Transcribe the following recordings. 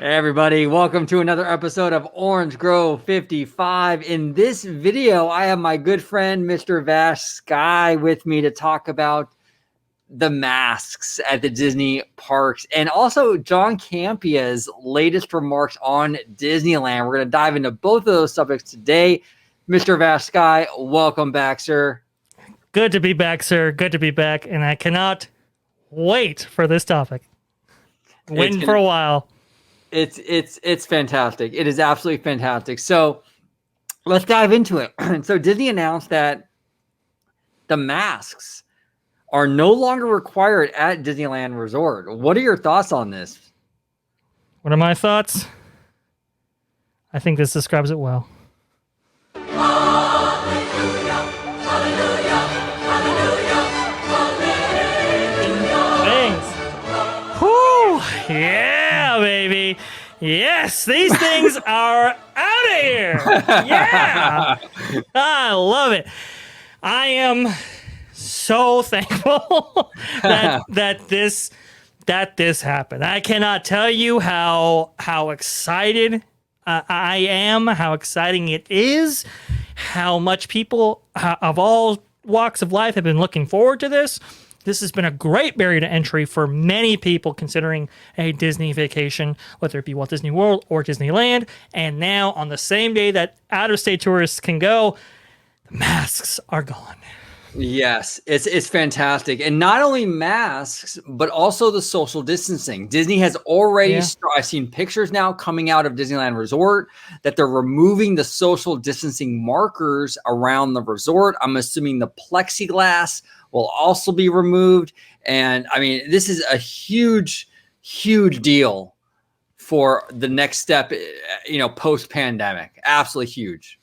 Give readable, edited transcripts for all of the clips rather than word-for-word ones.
Hey everybody, welcome to another episode of Orange Grove 55. In this video, I have my good friend, Mr. Vash Sky, with me to talk about the masks at the Disney parks and also John Campia's latest remarks on Disneyland. We're going to dive into both of those subjects today. Mr. Vash Sky, welcome back, sir. Good to be back, sir. Good to be back. And I cannot wait for this topic. Waiting for a while. It's fantastic. It is absolutely fantastic. So let's dive into it. So Disney announced that the masks are no longer required at Disneyland Resort. What are your thoughts on this? What are my thoughts? I think this describes it well. Thanks. Whoo! Yeah, baby. Yes, these things are out of here. Yeah. I love it. I am so thankful that this happened. I cannot tell you how excited I am, how exciting it is, how much people of all walks of life have been looking forward to this. This has been a great barrier to entry for many people considering a Disney vacation, whether it be Walt Disney World or Disneyland. And now, on the same day that out-of-state tourists can go, the masks are gone. Yes, it's fantastic. And not only masks, but also the social distancing. Disney has already I've seen pictures now coming out of Disneyland Resort that they're removing the social distancing markers around the resort. I'm assuming the plexiglass will also be removed. And I mean, this is a huge deal for the next step, post-pandemic. Absolutely huge.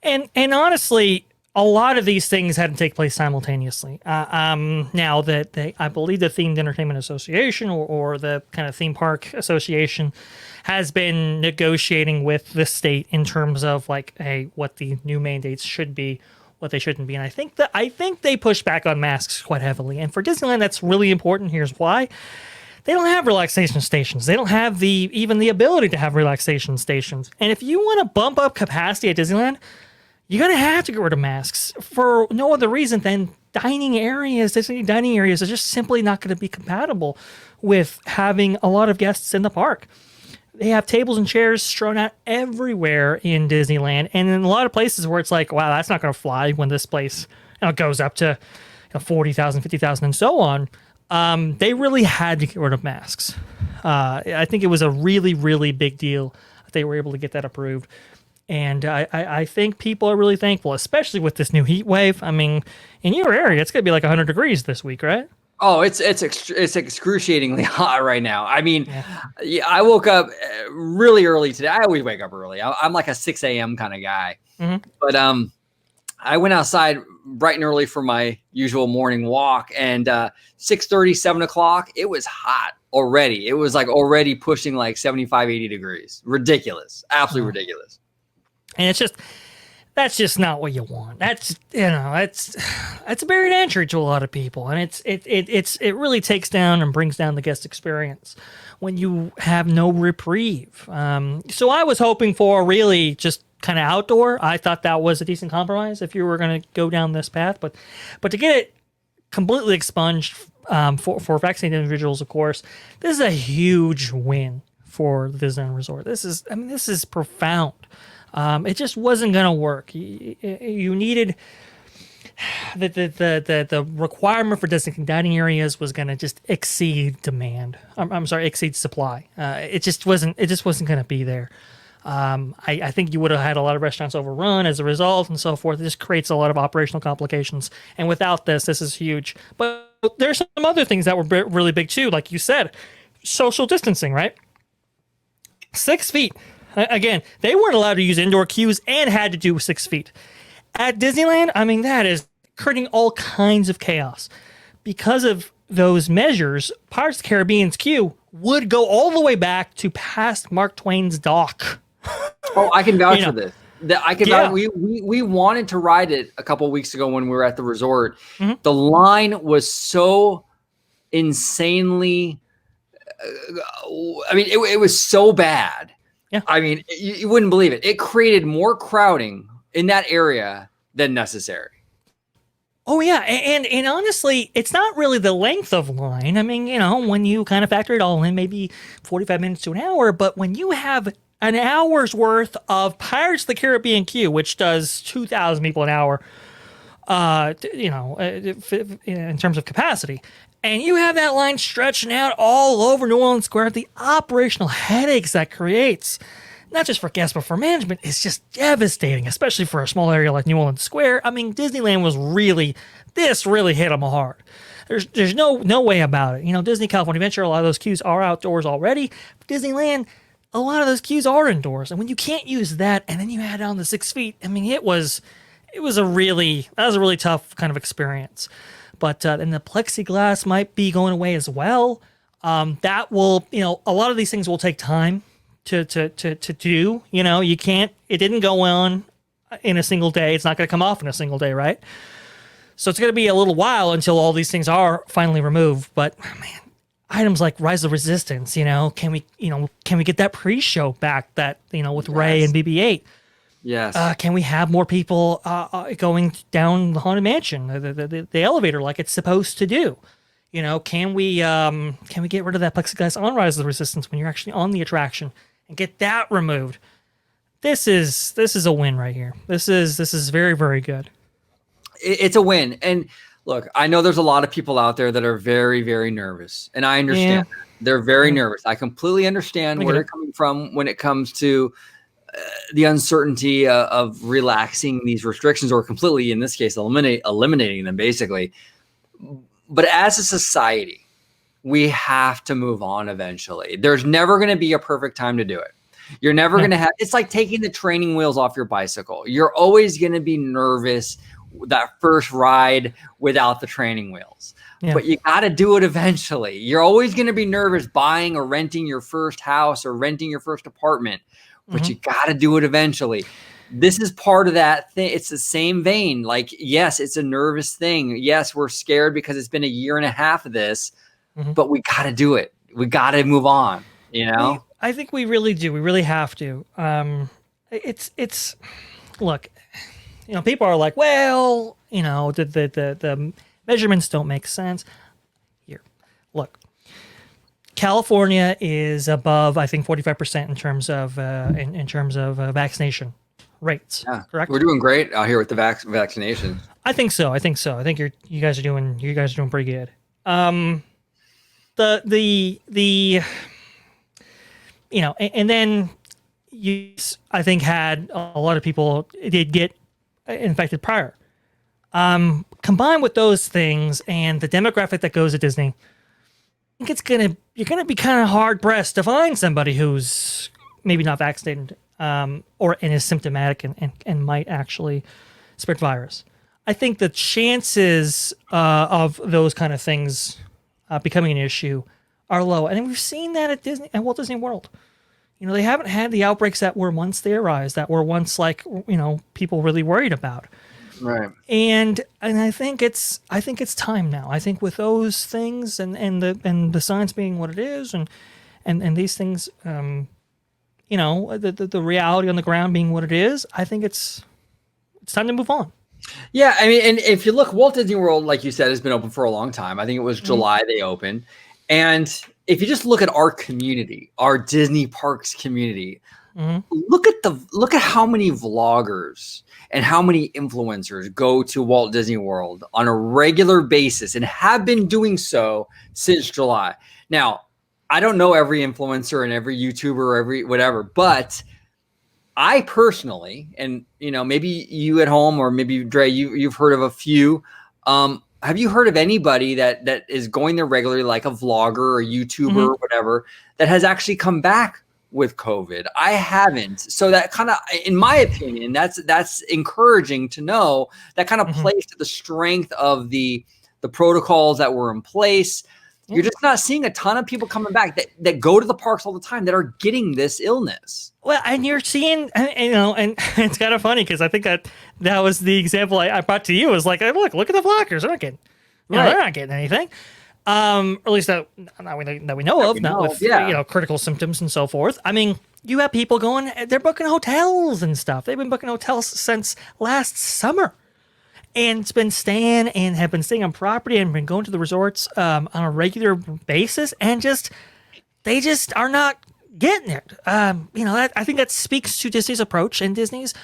And honestly, a lot of these things had to take place simultaneously. Now that I believe the Themed Entertainment Association or the kind of theme park association has been negotiating with the state in terms of like, hey, what the new mandates should be, what they shouldn't be. And I think they pushed back on masks quite heavily. And for Disneyland, that's really important. Here's why. They don't have relaxation stations. They don't have even the ability to have relaxation stations. And if you want to bump up capacity at Disneyland, you're going to have to get rid of masks for no other reason than dining areas. Disney dining areas are just simply not going to be compatible with having a lot of guests in the park. They have tables and chairs strewn out everywhere in Disneyland, and in a lot of places where it's like, wow, that's not going to fly when this place goes up to 40,000, 50,000, and so on. They really had to get rid of masks. I think it was a really, really big deal that they were able to get that approved. And I think people are really thankful, especially with this new heat wave. I mean, in your area, it's going to be like 100 degrees this week, right? Oh, it's excruciatingly hot right now. I mean, I woke up really early today. I always wake up early. I'm like a 6 a.m. kind of guy. Mm-hmm. But I went outside bright and early for my usual morning walk. And 6:30, 7 o'clock, it was hot already. It was like already pushing like 75, 80 degrees. Ridiculous. Absolutely ridiculous. And that's just not what you want. That's it's a barrier to entry to a lot of people, and it really takes down and brings down the guest experience when you have no reprieve. So I was hoping for really just kind of outdoor. I thought that was a decent compromise if you were going to go down this path, but to get it completely expunged for vaccinated individuals, of course, this is a huge win for the Disneyland Resort. This is profound. It just wasn't going to work. You needed the requirement for designated dining areas was going to just exceed demand. Exceed supply. It just wasn't going to be there. I think you would have had a lot of restaurants overrun as a result and so forth. It just creates a lot of operational complications. And without this is huge. But there's some other things that were really big too. Like you said, social distancing, right? 6 feet. Again, they weren't allowed to use indoor queues and had to do 6 feet. At Disneyland, I mean, that is creating all kinds of chaos. Because of those measures, Pirates of the Caribbean's queue would go all the way back to past Mark Twain's dock. Oh, I can vouch for this. We wanted to ride it a couple of weeks ago when we were at the resort. Mm-hmm. The line was so insanely I mean, it was so bad. Yeah. I mean, you wouldn't believe it. It created more crowding in that area than necessary. Oh yeah, and honestly, it's not really the length of line. I mean, when you kind of factor it all in, maybe 45 minutes to an hour. But when you have an hour's worth of Pirates of the Caribbean queue, which does 2,000 people an hour, in terms of capacity, and you have that line stretching out all over New Orleans Square, the operational headaches that creates, not just for guests, but for management, is just devastating, especially for a small area like New Orleans Square. I mean, Disneyland this really hit them hard. There's no way about it. Disney California Adventure, a lot of those queues are outdoors already. Disneyland, a lot of those queues are indoors. And when you can't use that, and then you add on the 6 feet, I mean, that was a really tough kind of experience. But and the plexiglass might be going away as well. That will, a lot of these things will take time to do. You can't. It didn't go on in a single day. It's not going to come off in a single day, right? So it's going to be a little while until all these things are finally removed. But man, items like Rise of Resistance, can we get that pre-show back that with Rey and BB-8? Yes. Can we have more people going down the Haunted Mansion, the elevator, like it's supposed to do? Can we get rid of that plexiglass on Rise of the Resistance when you're actually on the attraction and get that removed? This is a win right here. This is very, very good. It's a win. And look, I know there's a lot of people out there that are very, very nervous, and I understand. Yeah. They're very nervous. I completely understand where you're coming from when it comes to the uncertainty of relaxing these restrictions, or completely, in this case, eliminating them, basically. But as a society, we have to move on eventually. There's never going to be a perfect time to do it. You're never going to have, it's like taking the training wheels off your bicycle. You're always going to be nervous that first ride without the training wheels. Yeah. But you got to do it eventually. You're always going to be nervous buying or renting your first house or renting your first apartment, but you got to do it eventually. This is part of that thing. It's the same vein. Like, yes, it's a nervous thing. Yes, we're scared because it's been a year and a half of this, but we got to do it. We got to move on, I think we really do. We really have to. Look, people are like, well, the measurements don't make sense. Here, look, California is above, I think, 45% in terms of vaccination rates. Yeah, correct. We're doing great out here with the vaccination. I think so. I think you guys are doing pretty good. And then you, I think, had a lot of people did get infected prior. Combined with those things and the demographic that goes to Disney, I think you're gonna be kind of hard pressed to find somebody who's maybe not vaccinated and is symptomatic and might actually spread virus. I think the chances of those kind of things becoming an issue are low, and we've seen that at Walt Disney World. They haven't had the outbreaks that were once theorized, that were once people really worried about. Right. And I think it's time now. I think with those things and the science being what it is and these things, the reality on the ground being what it is, I think it's time to move on. Yeah, I mean, and if you look, Walt Disney World, like you said, has been open for a long time. I think it was July they opened. And if you just look at our community, our Disney parks community, look at how many vloggers and how many influencers go to Walt Disney World on a regular basis and have been doing so since July. Now, I don't know every influencer and every YouTuber or every whatever, but I personally, and maybe you at home or maybe Dre, you've heard of a few. Have you heard of anybody that is going there regularly, like a vlogger or YouTuber or whatever, that has actually come back with COVID? I haven't. So that kind of, in my opinion, that's encouraging to know. That kind of plays to the strength of the protocols that were in place. You're just not seeing a ton of people coming back that go to the parks all the time that are getting this illness. Well, and you're seeing, and it's kind of funny because I think that was the example I brought to you. Is like, look at the vloggers. They're not getting anything. Or at least that we know of, not with Yeah. critical symptoms and so forth. I mean, you have people going, they're booking hotels and stuff. They've been booking hotels since last summer, and it's been staying and have been staying on property and been going to the resorts on a regular basis, and they just are not getting it. I think that speaks to Disney's approach and Disney's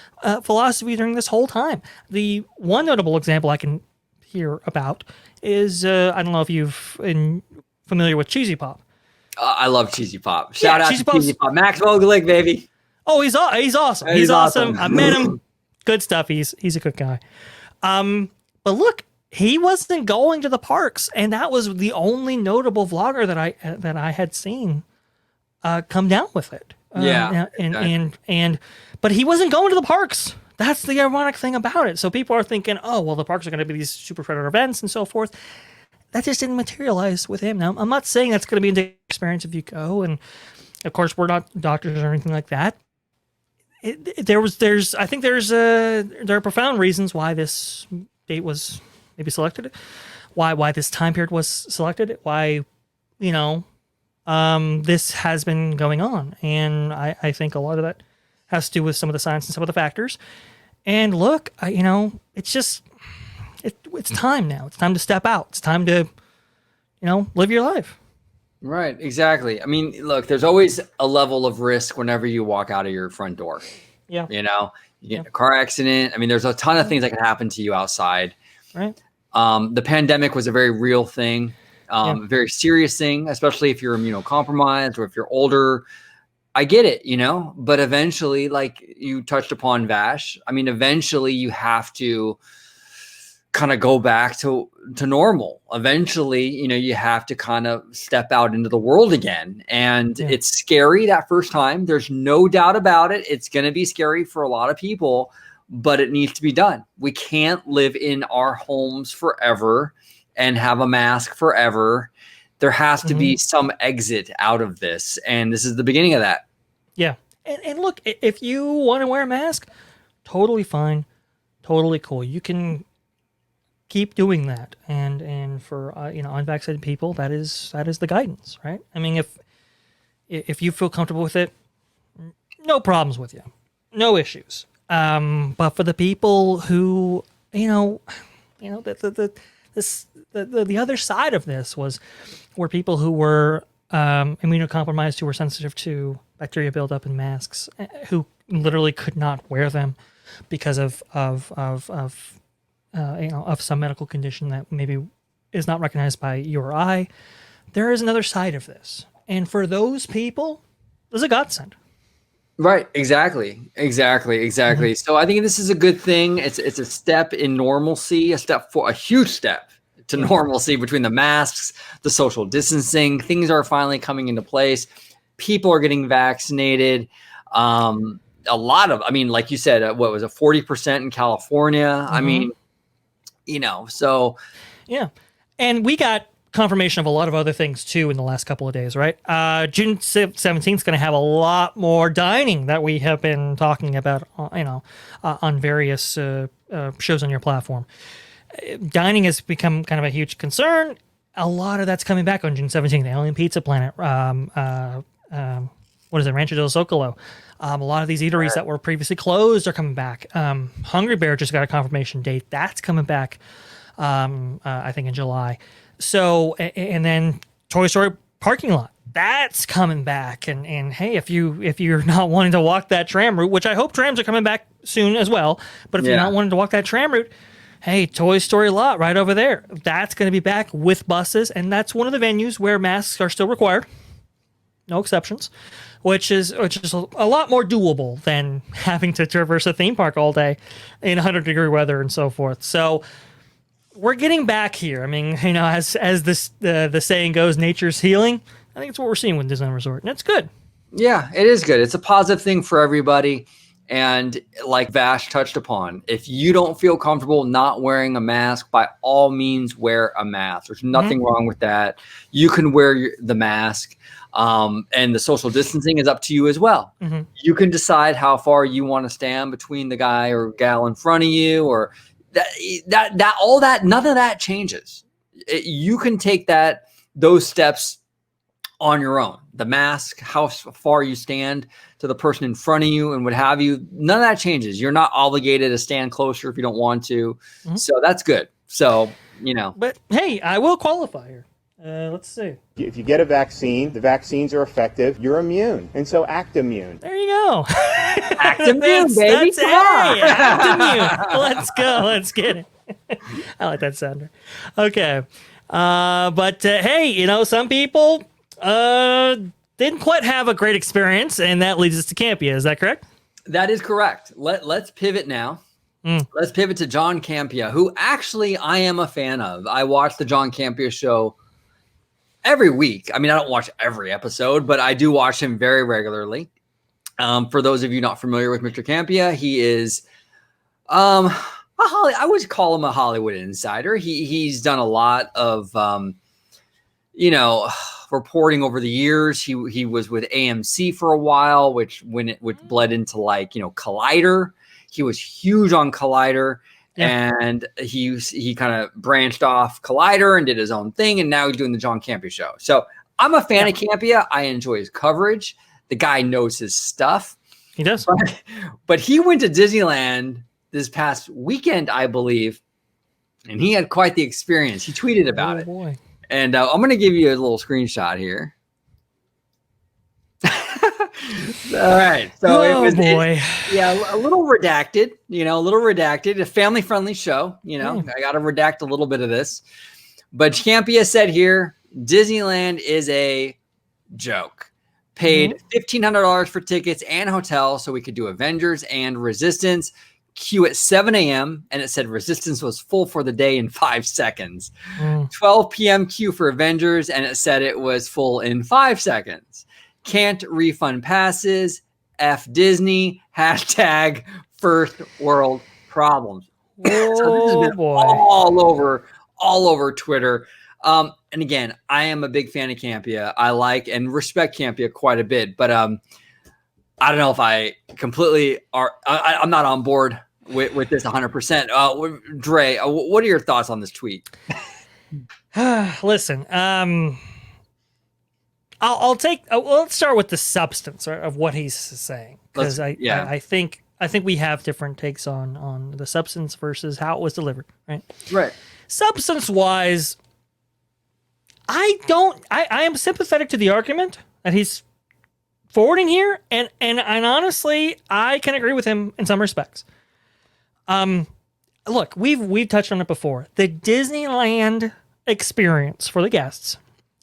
philosophy during this whole time. The one notable example I can hear about is I don't know if you've been familiar with Cheesy Pop. I love Cheesy Pop. Shout out Cheesy to Cheesy Pop. Max Vogelick, baby. Oh, he's awesome. He's awesome. I met him. Good stuff. He's a good guy. But look, he wasn't going to the parks, and that was the only notable vlogger that I had seen come down with it. But he wasn't going to the parks. That's the ironic thing about it. So people are thinking, oh, well, the parks are going to be these super predator events and so forth. That just didn't materialize with him. Now, I'm not saying that's going to be an experience if you go, and of course, we're not doctors or anything like that. There are profound reasons why this date was maybe selected, why this time period was selected, why, this has been going on. And I think a lot of that has to do with some of the science and some of the factors. And look, it's just, it's time now. It's time to step out. It's time to, live your life. Right, exactly. I mean, look, there's always a level of risk whenever you walk out of your front door. Yeah. You get in a car accident. I mean, there's a ton of things that can happen to you outside. Right. The pandemic was a very real thing, very serious thing, especially if you're immunocompromised or if you're older. I get it, but eventually, like you touched upon, Vash, I mean, eventually you have to kind of go back to normal. Eventually, you have to kind of step out into the world again. And it's scary that first time. There's no doubt about it. It's going to be scary for a lot of people, but it needs to be done. We can't live in our homes forever and have a mask forever. There has to be some exit out of this. And this is the beginning of that. Yeah. And look, if you want to wear a mask, totally fine. Totally cool. You can keep doing that. And for, unvaccinated people, that is the guidance, right? I mean, if you feel comfortable with it, no problems with you. No issues. But for the people who, the other side of this were people who were immunocompromised, who were sensitive to bacteria buildup in masks, who literally could not wear them because of some medical condition that maybe is not recognized by you or I. There is another side of this, and for those people, there's a godsend. Right. Exactly. So I think this is a good thing. It's a step in normalcy, a huge step to normalcy between the masks, the social distancing. Things are finally coming into place. People are getting vaccinated. Like you said, what was it, 40% in California? I mean, so. Yeah. And we got confirmation of a lot of other things too in the last couple of days, right? June 17th is going to have a lot more dining that we have been talking about, on various shows on your platform. Dining has become kind of a huge concern. A lot of that's coming back on June 17th. The Alien Pizza Planet, what is it, Rancho del Zocalo. A lot of these eateries that were previously closed are coming back. Hungry Bear just got a confirmation date. That's coming back, I think in July. So, and then Toy Story parking lot, that's coming back. And hey, if you're not wanting to walk that tram route, which I hope trams are coming back soon as well, but if you're not wanting to walk that tram route, hey, Toy Story lot right over there, that's going to be back with buses. And that's one of the venues where masks are still required. No exceptions, which is a lot more doable than having to traverse a theme park all day in 100-degree weather and so forth. So we're getting back here. I mean, as the saying goes, nature's healing. I think it's what we're seeing with Disneyland Resort, and it's good. Yeah, it is good. It's a positive thing for everybody. And like Vash touched upon, if you don't feel comfortable not wearing a mask, by all means, wear a mask. There's nothing wrong with that. You can wear the mask. And the social distancing is up to you as well. You can decide how far you want to stand between the guy or gal in front of you, or that none of that changes. You can take those steps on your own. The mask, how far you stand to the person in front of you and what have you, none of that changes. You're not obligated to stand closer if you don't want to. Mm-hmm. So that's good. So, But hey, I will qualify here. Let's see. If you get a vaccine, the vaccines are effective. You're immune. And so act immune. There you go. Act immune, baby. Come on. Act immune. Let's go. Let's get it. I like that sounder. Okay. But hey, some people didn't quite have a great experience, and that leads us to Campea. Is that correct? That is correct. Let's pivot now. Let's pivot to John Campea, who actually I am a fan of. I watch the John Campea show every week. I mean, I don't watch every episode, but I do watch him very regularly. For those of you not familiar with Mr. Campea, he is I would call him a Hollywood insider. He's done a lot of reporting over the years. He was with AMC for a while, which bled into Collider. He was huge on Collider, and he kind of branched off Collider and did his own thing, and now he's doing the John Campea show. So I'm a fan of Campea. I enjoy his coverage. The guy knows his stuff. He does. But he went to Disneyland this past weekend, I believe, and he had quite the experience. He tweeted about it. Boy. And I'm going to give you a little screenshot here. All right. So a little redacted, a family-friendly show. I got to redact a little bit of this. But Campea said here, Disneyland is a joke. Paid $1,500 for tickets and hotel so we could do Avengers and Resistance. Queue at 7 a.m. and it said Resistance was full for the day in 5 seconds. 12 p.m. queue for Avengers and it said it was full in 5 seconds. Can't refund passes. F Disney. Hashtag first world problems. So this has been all over Twitter. And again, I am a big fan of Campea. I like and respect Campea quite a bit, but I don't know if I completely I'm not on board with this 100%. Dre, what are your thoughts on this tweet? Listen, let's start with the substance of what he's saying, because I think we have different takes on the substance versus how it was delivered, right? Right. Substance wise, I am sympathetic to the argument that he's forwarding here, and honestly, I can agree with him in some respects. Look, we've touched on it before. The Disneyland experience for the guests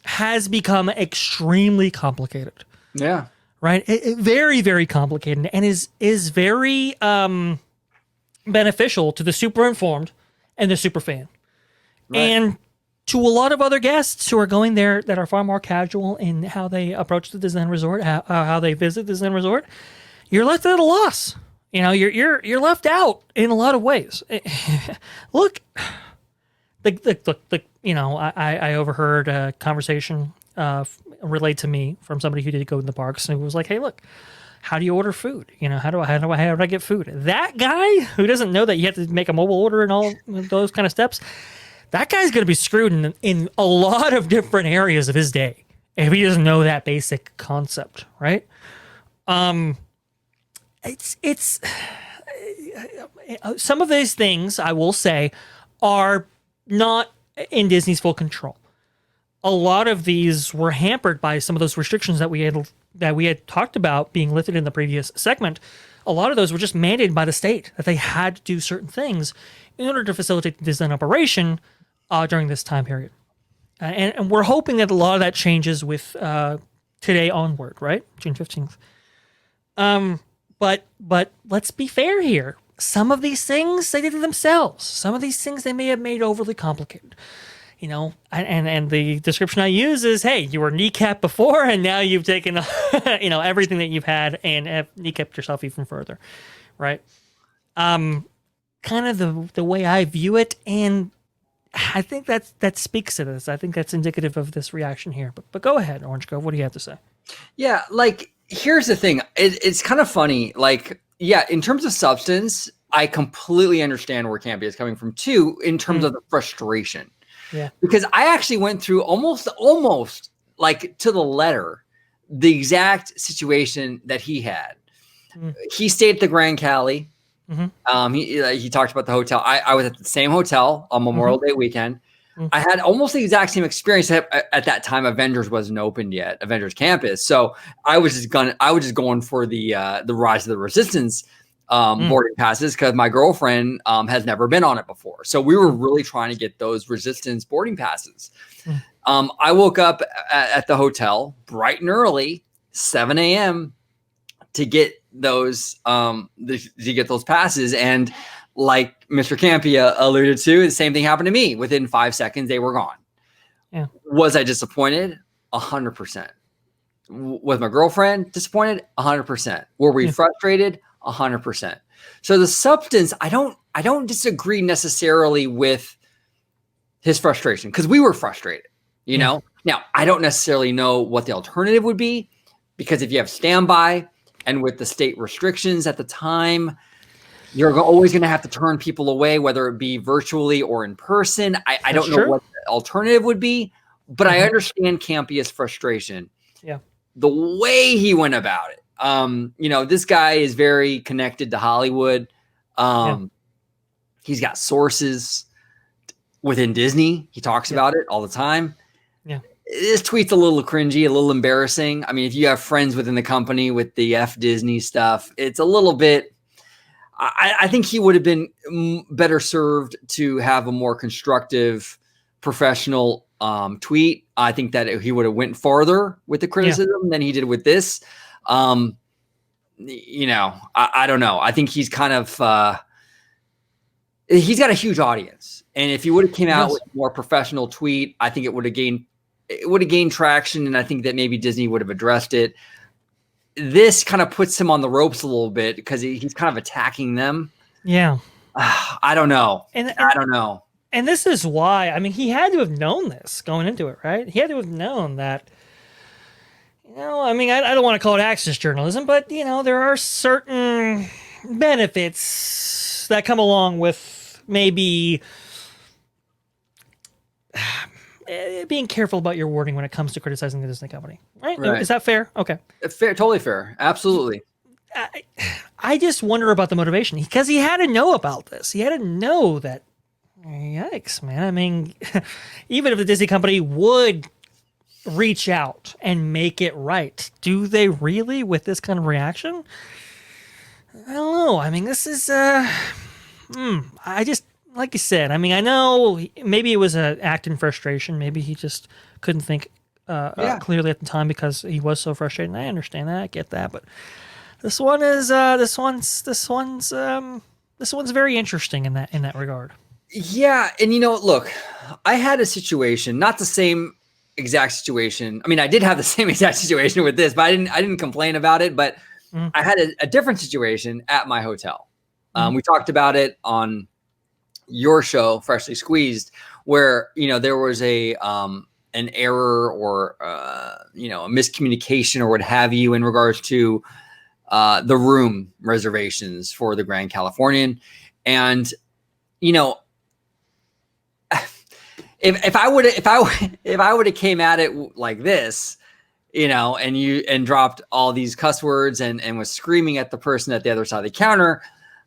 has become extremely complicated. Yeah. Right? Very, very complicated, and is very beneficial to the super informed and the super fan. Right. And to a lot of other guests who are going there that are far more casual in how they approach the Disneyland Resort, how they visit Disneyland Resort, you're left at a loss. You're left out in a lot of ways. Look, I overheard a conversation relayed to me from somebody who did go in the parks, and it was like, "Hey, look, how do you order food? How do I get food?" That guy who doesn't know that you have to make a mobile order and all those kind of steps, that guy's going to be screwed in a lot of different areas of his day if he doesn't know that basic concept, right? It's some of these things, I will say, are not in Disney's full control. A lot of these were hampered by some of those restrictions that we had talked about being lifted in the previous segment. A lot of those were just mandated by the state that they had to do certain things in order to facilitate the Disneyland operation during this time period. And we're hoping that a lot of that changes with today onward, right? June 15th. But let's be fair here. Some of these things they did it themselves. Some of these things they may have made overly complicated. And the description I use is, hey, you were kneecapped before, and now you've taken, everything that you've had and have kneecapped yourself even further, right? Kind of the way I view it, and I think that speaks to this. I think that's indicative of this reaction here. But go ahead, Orange Cove. What do you have to say? Yeah, here's the thing. It's kind of funny. In terms of substance, I completely understand where Campea is coming from too, in terms of the frustration. Yeah. Because I actually went through almost like to the letter, the exact situation that he had. He stayed at the Grand Cali. He talked about the hotel. I was at the same hotel on Memorial Day weekend. I had almost the exact same experience. At that time, Avengers wasn't opened yet, Avengers Campus. So I was just going for the Rise of the Resistance boarding passes because my girlfriend has never been on it before. So we were really trying to get those Resistance boarding passes. I woke up at the hotel bright and early, 7 a.m. to get those passes. And like Mr. Campia alluded to, the same thing happened to me. Within 5 seconds, they were gone. Yeah. Was I disappointed? 100%. Was my girlfriend disappointed? 100%. Were we frustrated? 100%. So the substance, I don't disagree necessarily with his frustration because we were frustrated, you know? Now, I don't necessarily know what the alternative would be because if you have standby and with the state restrictions at the time, you're always going to have to turn people away, whether it be virtually or in person. I don't know what the alternative would be, but I understand Campia's frustration. Yeah. The way he went about it. This guy is very connected to Hollywood. He's got sources within Disney. He talks about it all the time. Yeah. This tweet's a little cringy, a little embarrassing. I mean, if you have friends within the company with the F Disney stuff, it's a little bit, I think he would have been better served to have a more constructive, professional tweet. I think that he would have went farther with the criticism than he did with this. I don't know. I think he's kind of he's got a huge audience, and if he would have came out with a more professional tweet, I think it would have gained traction, and I think that maybe Disney would have addressed it. This kind of puts him on the ropes a little bit because he's kind of attacking them. Yeah. I don't know. I don't know. And this is why, I mean, he had to have known this going into it, right? He had to have known that, I mean, I don't want to call it access journalism, but, there are certain benefits that come along with maybe being careful about your wording when it comes to criticizing the Disney company, right? Is that fair? Okay. Fair, totally fair. Absolutely. I just wonder about the motivation because he had to know about this. He had to know that, yikes, man. I mean, even if the Disney company would reach out and make it right, do they really with this kind of reaction? I don't know. I mean, this is, I just, like you said, I mean, I know maybe it was an act in frustration. Maybe he just couldn't think clearly at the time because he was so frustrated. And I understand that. I get that. But this one's very interesting in that regard. Yeah. And look, I had a situation, not the same exact situation. I mean, I did have the same exact situation with this, but I didn't complain about it, but I had a different situation at my hotel. We talked about it on your show, Freshly Squeezed, where there was an error or a miscommunication or what have you in regards to the room reservations for the Grand Californian. And if I would have came at it like this, and dropped all these cuss words and was screaming at the person at the other side of the counter,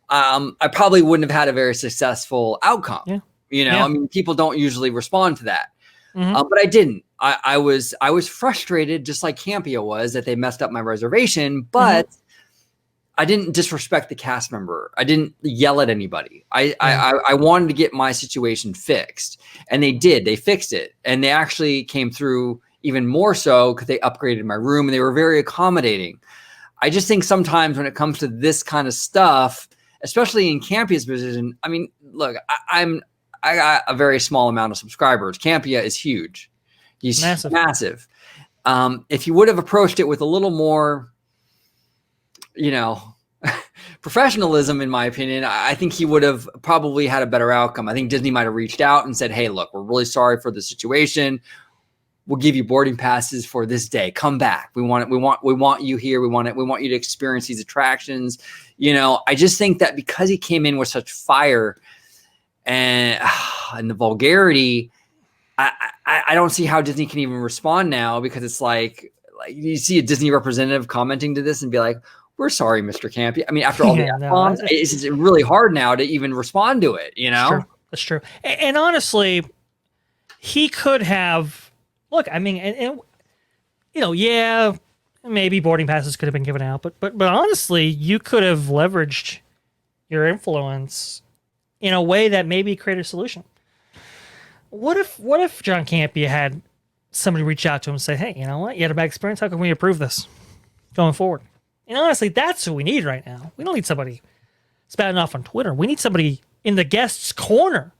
I probably wouldn't have had a very successful outcome. I mean, people don't usually respond to that. But I didn't. I was frustrated, just like Campia was, that they messed up my reservation, but I didn't disrespect the cast member. I didn't yell at anybody. I wanted to get my situation fixed, and they did. They fixed it, and they actually came through even more so because they upgraded my room, and they were very accommodating. I just think sometimes when it comes to this kind of stuff, especially in Campia's position, I mean, look, I got a very small amount of subscribers. Campia is huge. He's massive. If you would have approached it with a little more, professionalism, in my opinion, I think he would have probably had a better outcome. I think Disney might have reached out and said, "Hey, look, we're really sorry for the situation. We'll give you boarding passes for this day. Come back. We want you here. We want you to experience these attractions." I just think that because he came in with such fire and the vulgarity, I don't see how Disney can even respond now, because it's like you see a Disney representative commenting to this and be like, "We're sorry, Mr. Campy." I mean, after all the F-bombs, it's really hard now to even respond to it. You know, that's true. And honestly, he could have. Look, I mean, and yeah, maybe boarding passes could have been given out, but honestly, you could have leveraged your influence in a way that maybe created a solution. What if John Campea had somebody reach out to him and say, "Hey, you know what? You had a bad experience. How can we improve this going forward?" And honestly, that's who we need right now. We don't need somebody spouting off on Twitter. We need somebody in the guest's corner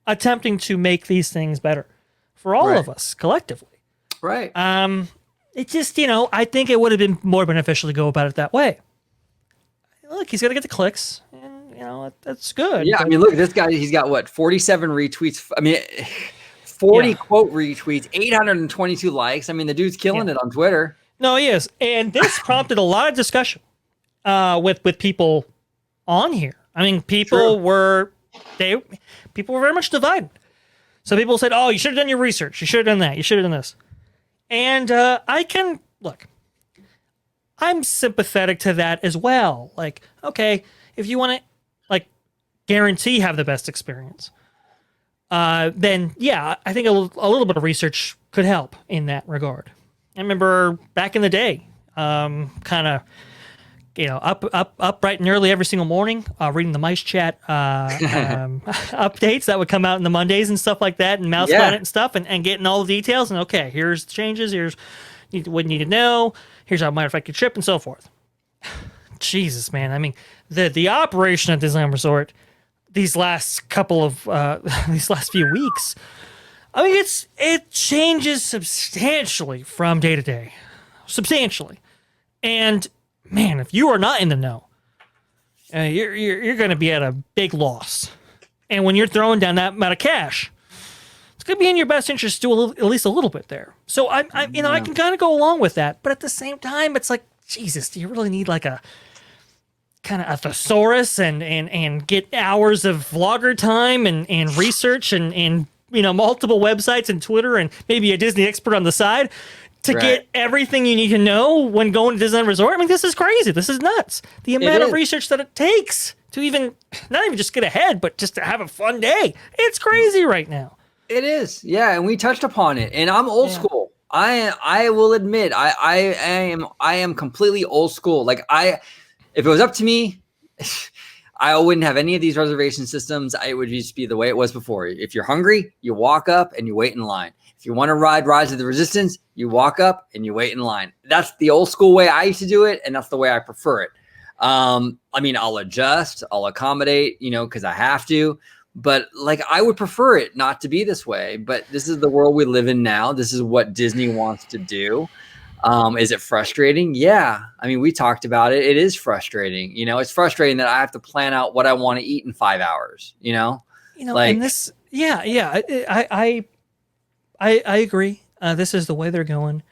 attempting to make these things better for all of us collectively. Right. It just, I think it would have been more beneficial to go about it that way. Look, he's got to get the clicks, and that's good. Yeah, I mean, look, this guy, he's got what, 47 retweets. I mean, 40 quote retweets, 822 likes. I mean, the dude's killing it on Twitter. No, he is. And this prompted a lot of discussion with people on here. I mean, people were very much divided. So people said, "Oh, you should have done your research. You should have done that. You should have done this." And I'm sympathetic to that as well. Like, okay, if you want to guarantee have the best experience, then yeah, I think a little bit of research could help in that regard. I remember back in the day, kind of, up bright and early every single morning, reading the Mice Chat updates that would come out in the Mondays and stuff like that, and Mouse Planet and stuff, and getting all the details. And okay, here's the changes. Here's what you need to know. Here's how it might affect your trip, and so forth. Jesus, man. I mean, the operation at Disneyland Resort these last few weeks, I mean, it changes substantially from day to day, substantially. And man, if you are not in the know, you're going to be at a big loss. And when you're throwing down that amount of cash, it's going to be in your best interest to do at least a little bit there. So I can kind of go along with that, but at the same time, it's like, Jesus, do you really need like a kind of a thesaurus and get hours of vlogger time and research and multiple websites and Twitter and maybe a Disney expert on the side to get everything you need to know when going to Disneyland Resort? I mean, this is crazy. This is nuts. The amount of research that it takes to even, not even just get ahead, but just to have a fun day. It's crazy right now. It is. Yeah. And we touched upon it, and I'm old school. I will admit, I am completely old school. Like if it was up to me, I wouldn't have any of these reservation systems. It would just be the way it was before. If you're hungry, you walk up and you wait in line. If you want to ride Rise of the Resistance, you walk up and you wait in line. That's the old school way I used to do it, and that's the way I prefer it. I mean, I'll adjust, I'll accommodate, because I have to. But I would prefer it not to be this way. But this is the world we live in now. This is what Disney wants to do. Is it frustrating? Yeah. I mean, we talked about it. It is frustrating. It's frustrating that I have to plan out what I want to eat in 5 hours. And this, I agree. This is the way they're going.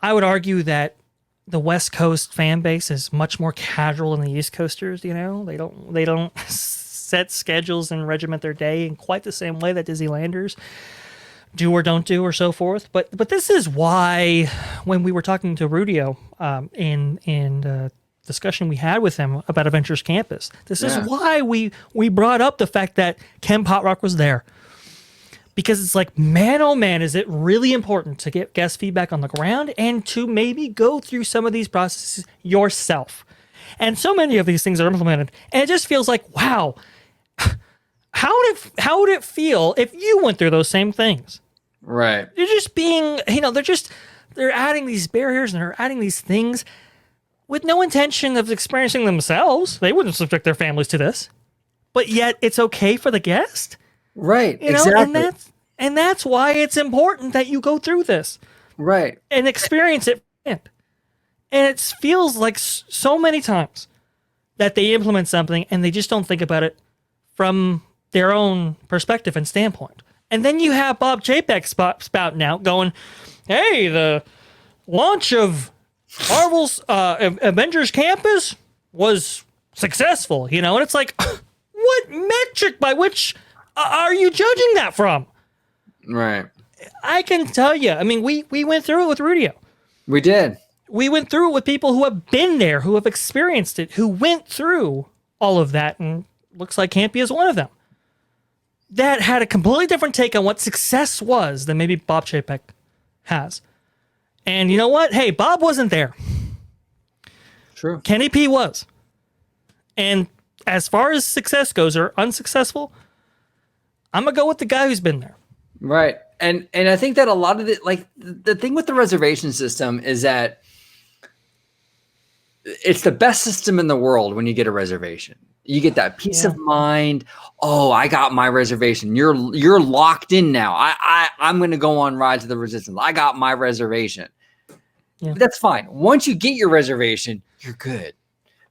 I would argue that the West Coast fan base is much more casual than the East Coasters. They don't set schedules and regiment their day in quite the same way that Disneylanders do or don't do or so forth. But this is why when we were talking to Rudio in discussion we had with him about Adventures Campus, this is why we brought up the fact that Ken Potrock was there. Because it's like, man, oh man, is it really important to get guest feedback on the ground and to maybe go through some of these processes yourself. And so many of these things are implemented, and it just feels like, wow, how would it feel if you went through those same things? Right. They're just being, they're adding these barriers and they're adding these things with no intention of experiencing themselves. They wouldn't subject their families to this, but yet it's okay for the guest. Right. Exactly. And that's why it's important that you go through this. Right. And experience it. And it feels like so many times that they implement something and they just don't think about it from their own perspective and standpoint. And then you have Bob Chapek spouting out going, hey, the launch of Marvel's Avengers Campus was successful, and it's like, what metric by which are you judging that from? Right. I can tell you. I mean, we went through it with Rudio. We did. We went through it with people who have been there, who have experienced it, who went through all of that, and looks like Campy is one of them. That had a completely different take on what success was than maybe Bob Chapek has. And you know what? Hey, Bob wasn't there. True. Kenny P was. And as far as success goes, or unsuccessful, I'm going to go with the guy who's been there. Right. And I think that a lot of it, like the thing with the reservation system is that it's the best system in the world when you get a reservation. You get that peace of mind. Oh, I got my reservation. You're locked in now. I'm going to go on Rise of the Resistance. I got my reservation. Yeah. That's fine. Once you get your reservation, you're good.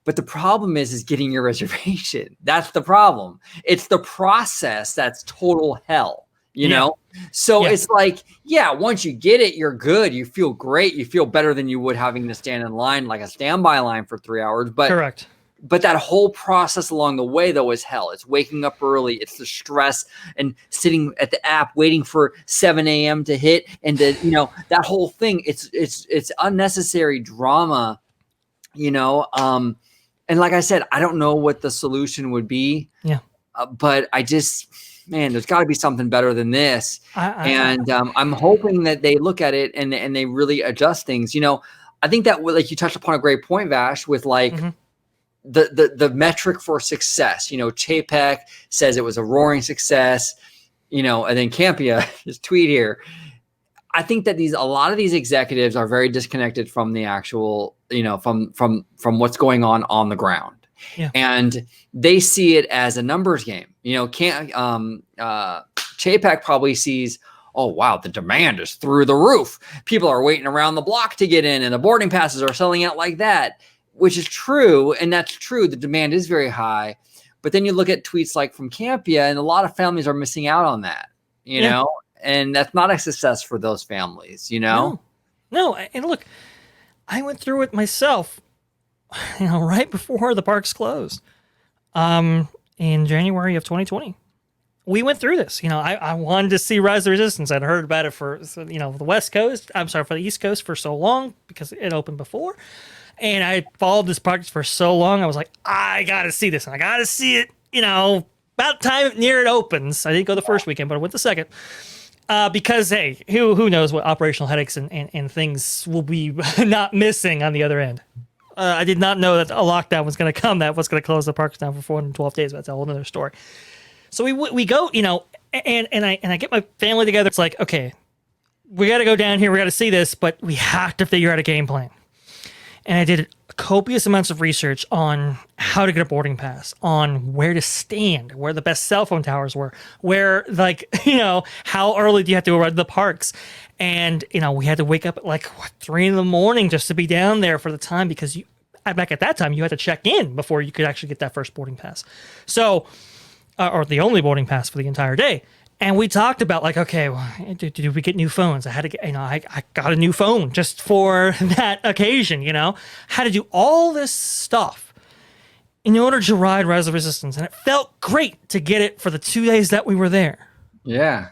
But the problem is getting your reservation. That's the problem. It's the process that's total hell, you know? So it's like, once you get it, you're good. You feel great. You feel better than you would having to stand in line, like a standby line for 3 hours. But correct. But that whole process along the way, though, is hell. It's waking up early. It's the stress and sitting at the app waiting for 7 a.m. to hit, and that whole thing. It's unnecessary drama, And like I said, I don't know what the solution would be. Yeah. But there's got to be something better than this. I'm hoping that they look at it and they really adjust things. I think that, like, you touched upon a great point, Vash, with like. Mm-hmm. The metric for success, Chapek says it was a roaring success, and then Campia, his tweet here. I think that a lot of these executives are very disconnected from the actual, from what's going on the ground. Yeah. And they see it as a numbers game. Chapek probably sees, oh, wow, the demand is through the roof. People are waiting around the block to get in, and the boarding passes are selling out like that. Which is true, and that's true. The demand is very high, but then you look at tweets like from Campia, and a lot of families are missing out on that, know, and that's not a success for those families, No, and look, I went through it myself, right before the parks closed, in January of 2020. We went through this. I wanted to see Rise of the Resistance. I'd heard about it for the West Coast. I'm sorry, for the East Coast for so long because it opened before. And I followed this project for so long. I was like, I got to see this. And I got to see it, about time near it opens. I didn't go the first weekend, but I went the second. Because, hey, who knows what operational headaches and things will be not missing on the other end. I did not know that a lockdown was going to come that was going to close the parks down for 412 days. But that's a whole other story. So we go, and I get my family together. It's like, okay, we got to go down here. We got to see this, but we have to figure out a game plan. And I did copious amounts of research on how to get a boarding pass, on where to stand, where the best cell phone towers were, where, like, how early do you have to arrive to the parks? And, we had to wake up at 3 a.m. just to be down there for the time because back at that time, you had to check in before you could actually get that first boarding pass. So, or the only boarding pass for the entire day. And we talked about okay, did we get new phones? I had to get, I got a new phone just for that occasion, Had to do all this stuff in order to ride Rise of Resistance. And it felt great to get it for the 2 days that we were there. Yeah.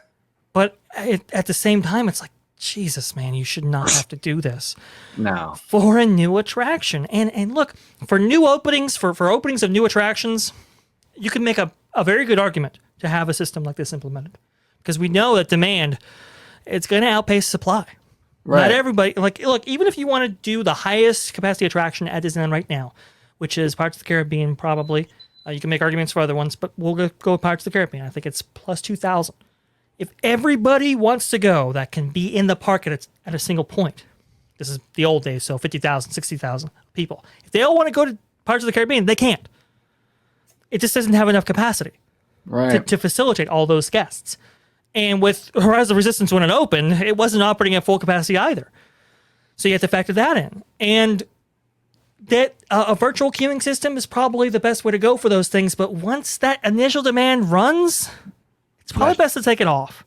But at the same time, it's like, Jesus, man, you should not have to do this. No. For a new attraction. And look, for new openings, for openings of new attractions, you can make a very good argument to have a system like this implemented, because we know that demand, it's going to outpace supply. Right. Not everybody, look, even if you want to do the highest capacity attraction at Disneyland right now, which is Pirates of the Caribbean, probably, you can make arguments for other ones, but we'll go with Pirates of the Caribbean. I think it's plus 2,000. If everybody wants to go that can be in the park at a single point, this is the old days, so 50,000, 60,000 people. If they all want to go to Pirates of the Caribbean, they can't. It just doesn't have enough capacity. Right. To facilitate all those guests. And with Rise of Resistance when it opened, it wasn't operating at full capacity either. So you have to factor that in. And that a virtual queuing system is probably the best way to go for those things. But once that initial demand runs, it's probably best to take it off.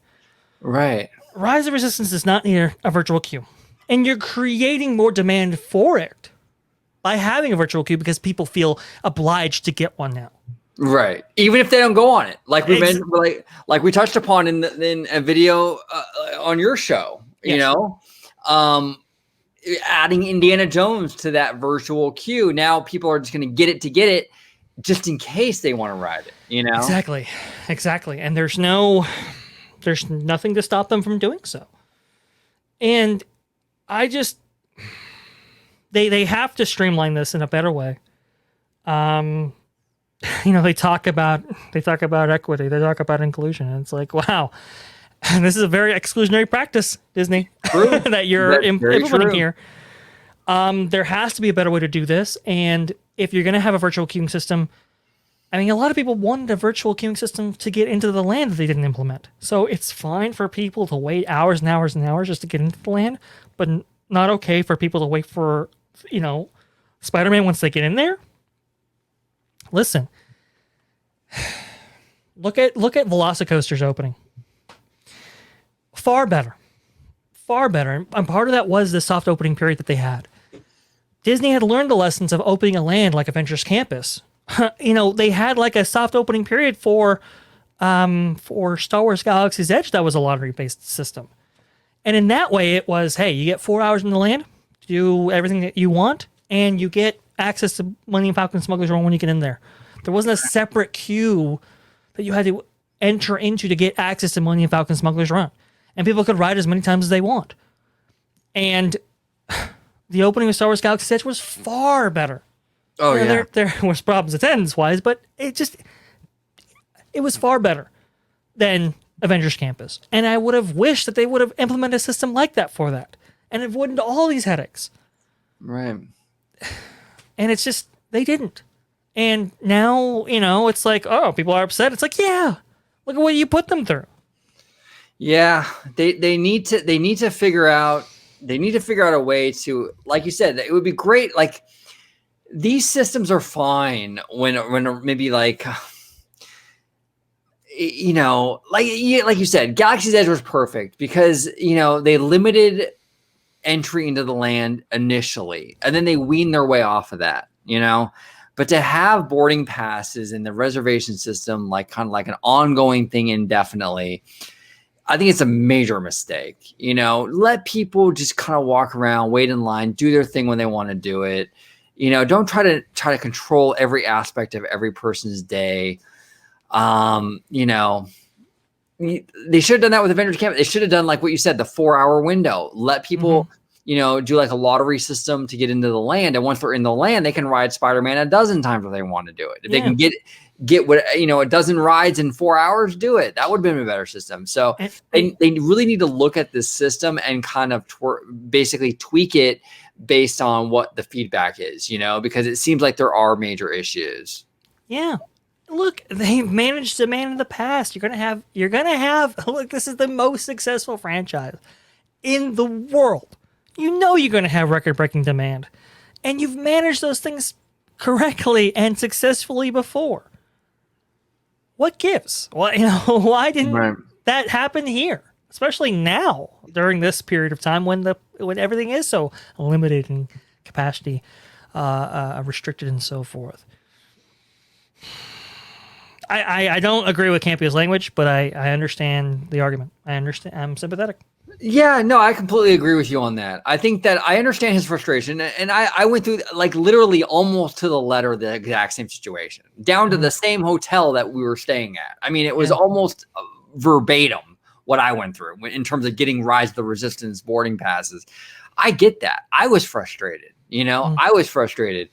Right. Rise of Resistance does not need a virtual queue. And you're creating more demand for it by having a virtual queue because people feel obliged to get one now. Right. Even if they don't go on it, like we mentioned, like we touched upon in a video on your show, Yes. you know, adding Indiana Jones to that virtual queue. Now people are just going to get it just in case they want to ride it, you know? Exactly. And there's nothing to stop them from doing so. And I just, they have to streamline this in a better way. You know, they talk about equity, they talk about inclusion, and it's like, wow, this is a very exclusionary practice, Disney, that you're implementing here. There has to be a better way to do this, and if you're going to have a virtual queuing system, I mean, a lot of people wanted a virtual queuing system to get into the land that they didn't implement. So it's fine for people to wait hours and hours and hours just to get into the land, but not okay for people to wait for, you know, Spider-Man once they get in there. Listen, look at Velocicoaster's opening. Far better. And part of that was the soft opening period that they had. Disney had learned the lessons of opening a land like Avengers Campus. You know, they had like a soft opening period for Star Wars Galaxy's Edge that was a lottery-based system. And in that way, it was, hey, you get 4 hours in the land, do everything that you want, and you get access to Millennium Falcon Smuggler's Run when you get in there. There wasn't a separate queue that you had to enter into to get access to Millennium Falcon Smuggler's Run. And people could ride as many times as they want. And the opening of Star Wars Galaxy's Edge was far better. Oh, yeah. There was problems attendance-wise, but it was far better than Avengers Campus. And I would have wished that they would have implemented a system like that for that and avoided all these headaches. Right. And it's just, they didn't. And now, you know, it's like, oh, people are upset. It's like, yeah, look at what you put them through. Yeah, they need to figure out a way to, like you said, it would be great. Like, these systems are fine when maybe like, you know, like you said, Galaxy's Edge was perfect because, you know, they limited entry into the land initially, and then they weaned their way off of that, you know. But to have boarding passes in the reservation system, like kind of like an ongoing thing indefinitely, I think it's a major mistake. You know, let people just kind of walk around, wait in line, do their thing when they want to do it. You know, don't try to control every aspect of every person's day. You know, they should have done that with Avengers Campus. They should have done like what you said, the 4-hour window. Let people, you know, do like a lottery system to get into the land. And once they're in the land, they can ride Spider-Man a dozen times if they want to do it. If they can get what, you know, a dozen rides in 4 hours, do it. That would have been a better system. So they really need to look at this system and kind of basically tweak it based on what the feedback is, you know, because it seems like there are major issues. Yeah. Look, they've managed demand in the past. You're gonna have look, this is the most successful franchise in the world. You know you're gonna have record-breaking demand. And you've managed those things correctly and successfully before. What gives? Well, you know, why didn't that happen here? Especially now, during this period of time when everything is so limited and capacity restricted and so forth. I don't agree with Campio's language, but I understand the argument. I'm sympathetic. Yeah, no, I completely agree with you on that. I think that I understand his frustration, and I went through like literally almost to the letter the exact same situation, down to the same hotel that we were staying at. I mean, it was almost verbatim what I went through in terms of getting Rise of the Resistance boarding passes. I get that. I was frustrated, you know, I was frustrated.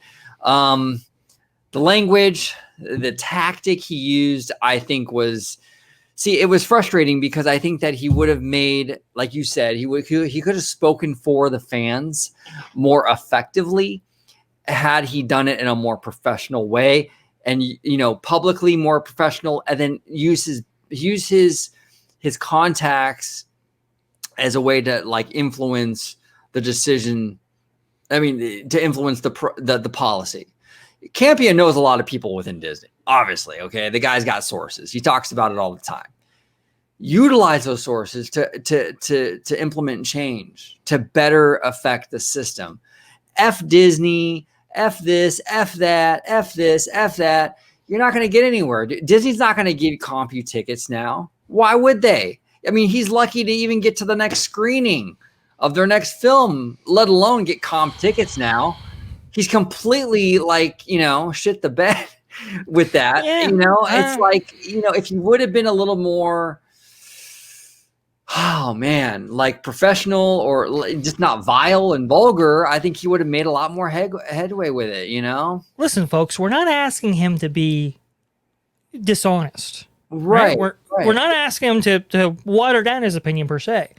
The language, the tactic he used, I think it was frustrating because I think that he would have made, like you said, he could have spoken for the fans more effectively had he done it in a more professional way and, you know, publicly more professional, and then use his contacts as a way to like influence the decision. I mean, to influence the policy. Campia knows a lot of people within Disney, obviously. Okay. The guy's got sources. He talks about it all the time. Utilize those sources to implement change, to better affect the system. F Disney, F this, F that, F this, F that. you're not going to get anywhere. Disney's not going to give compu tickets now. Why would they? I mean, he's lucky to even get to the next screening of their next film, let alone get comp tickets now. He's completely like, shit the bed with that. Yeah. It's like, if you would have been a little more, oh man, like professional or just not vile and vulgar, I think he would have made a lot more headway with it, Listen, folks, we're not asking him to be dishonest. Right. We're not asking him to water down his opinion per se.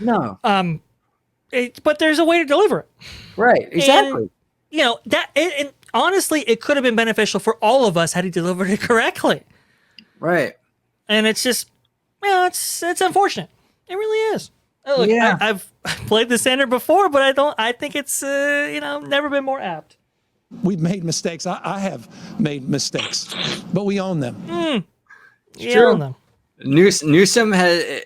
No. But there's a way to deliver it. Right. Exactly. And honestly, it could have been beneficial for all of us had he delivered it correctly. Right. And it's just, it's unfortunate. It really is. Look, yeah. I've played the standard before, but I think it's, never been more apt. We've made mistakes. I have made mistakes, but we own them. It's true. Own them. Newsom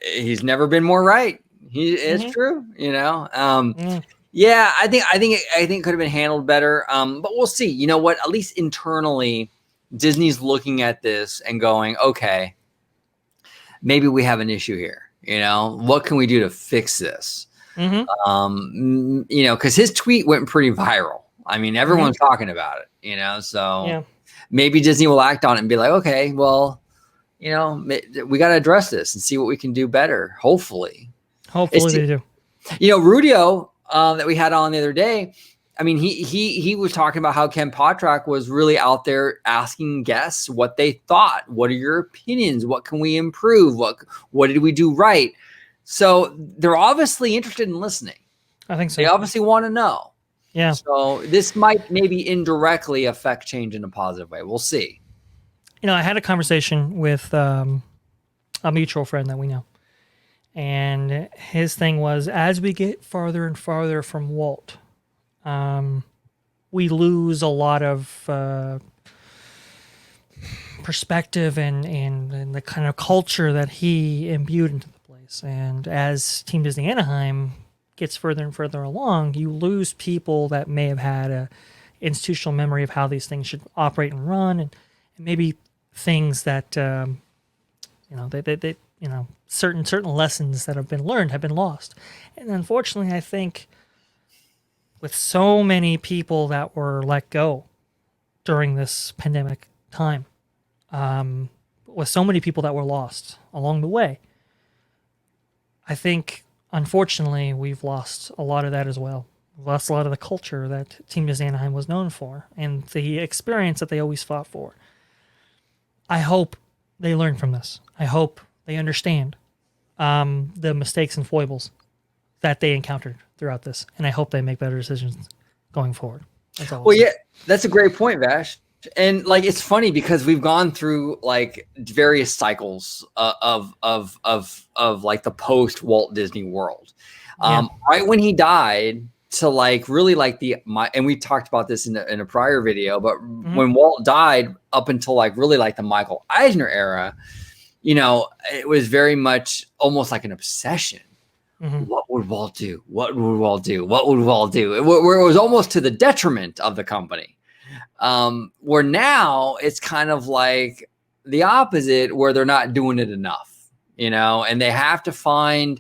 he's never been more right. It's true, Yeah, I think it could have been handled better. But we'll see. You know what? At least internally, Disney's looking at this and going, okay, maybe we have an issue here. What can we do to fix this? Because his tweet went pretty viral. I mean, everyone's talking about it, so maybe Disney will act on it and be like, okay, well, we got to address this and see what we can do better. Hopefully they do. Rudio, that we had on the other day, I mean, he was talking about how Ken Potrak was really out there asking guests what they thought. What are your opinions? What can we improve? What did we do right? So they're obviously interested in listening. I think so. They obviously want to know. Yeah. So this might maybe indirectly affect change in a positive way. We'll see. I had a conversation with a mutual friend that we know. And his thing was, as we get farther and farther from Walt, we lose a lot of perspective and the kind of culture that he imbued into the place. And as Team Disney Anaheim gets further and further along, you lose people that may have had a institutional memory of how these things should operate and run, and maybe things that certain lessons that have been learned have been lost. And unfortunately, I think with so many people that were let go during this pandemic time, with so many people that were lost along the way, I think, unfortunately, we've lost a lot of that as well. We've lost a lot of the culture that Team Disney Anaheim was known for and the experience that they always fought for. I hope they learn from this. I hope they understand the mistakes and foibles that they encountered throughout this, and I hope they make better decisions going forward. That's all. Well, yeah, that's a great point, Vash. And like, it's funny because we've gone through like various cycles of like the post Walt Disney world. Right when he died, to like really like and we talked about this in a prior video, but when Walt died, up until like really like the Michael Eisner era, it was very much almost like an obsession. What would Walt do? What would Walt do? What would Walt do? Where it was almost to the detriment of the company. Where now it's kind of like the opposite, where they're not doing it enough, and they have to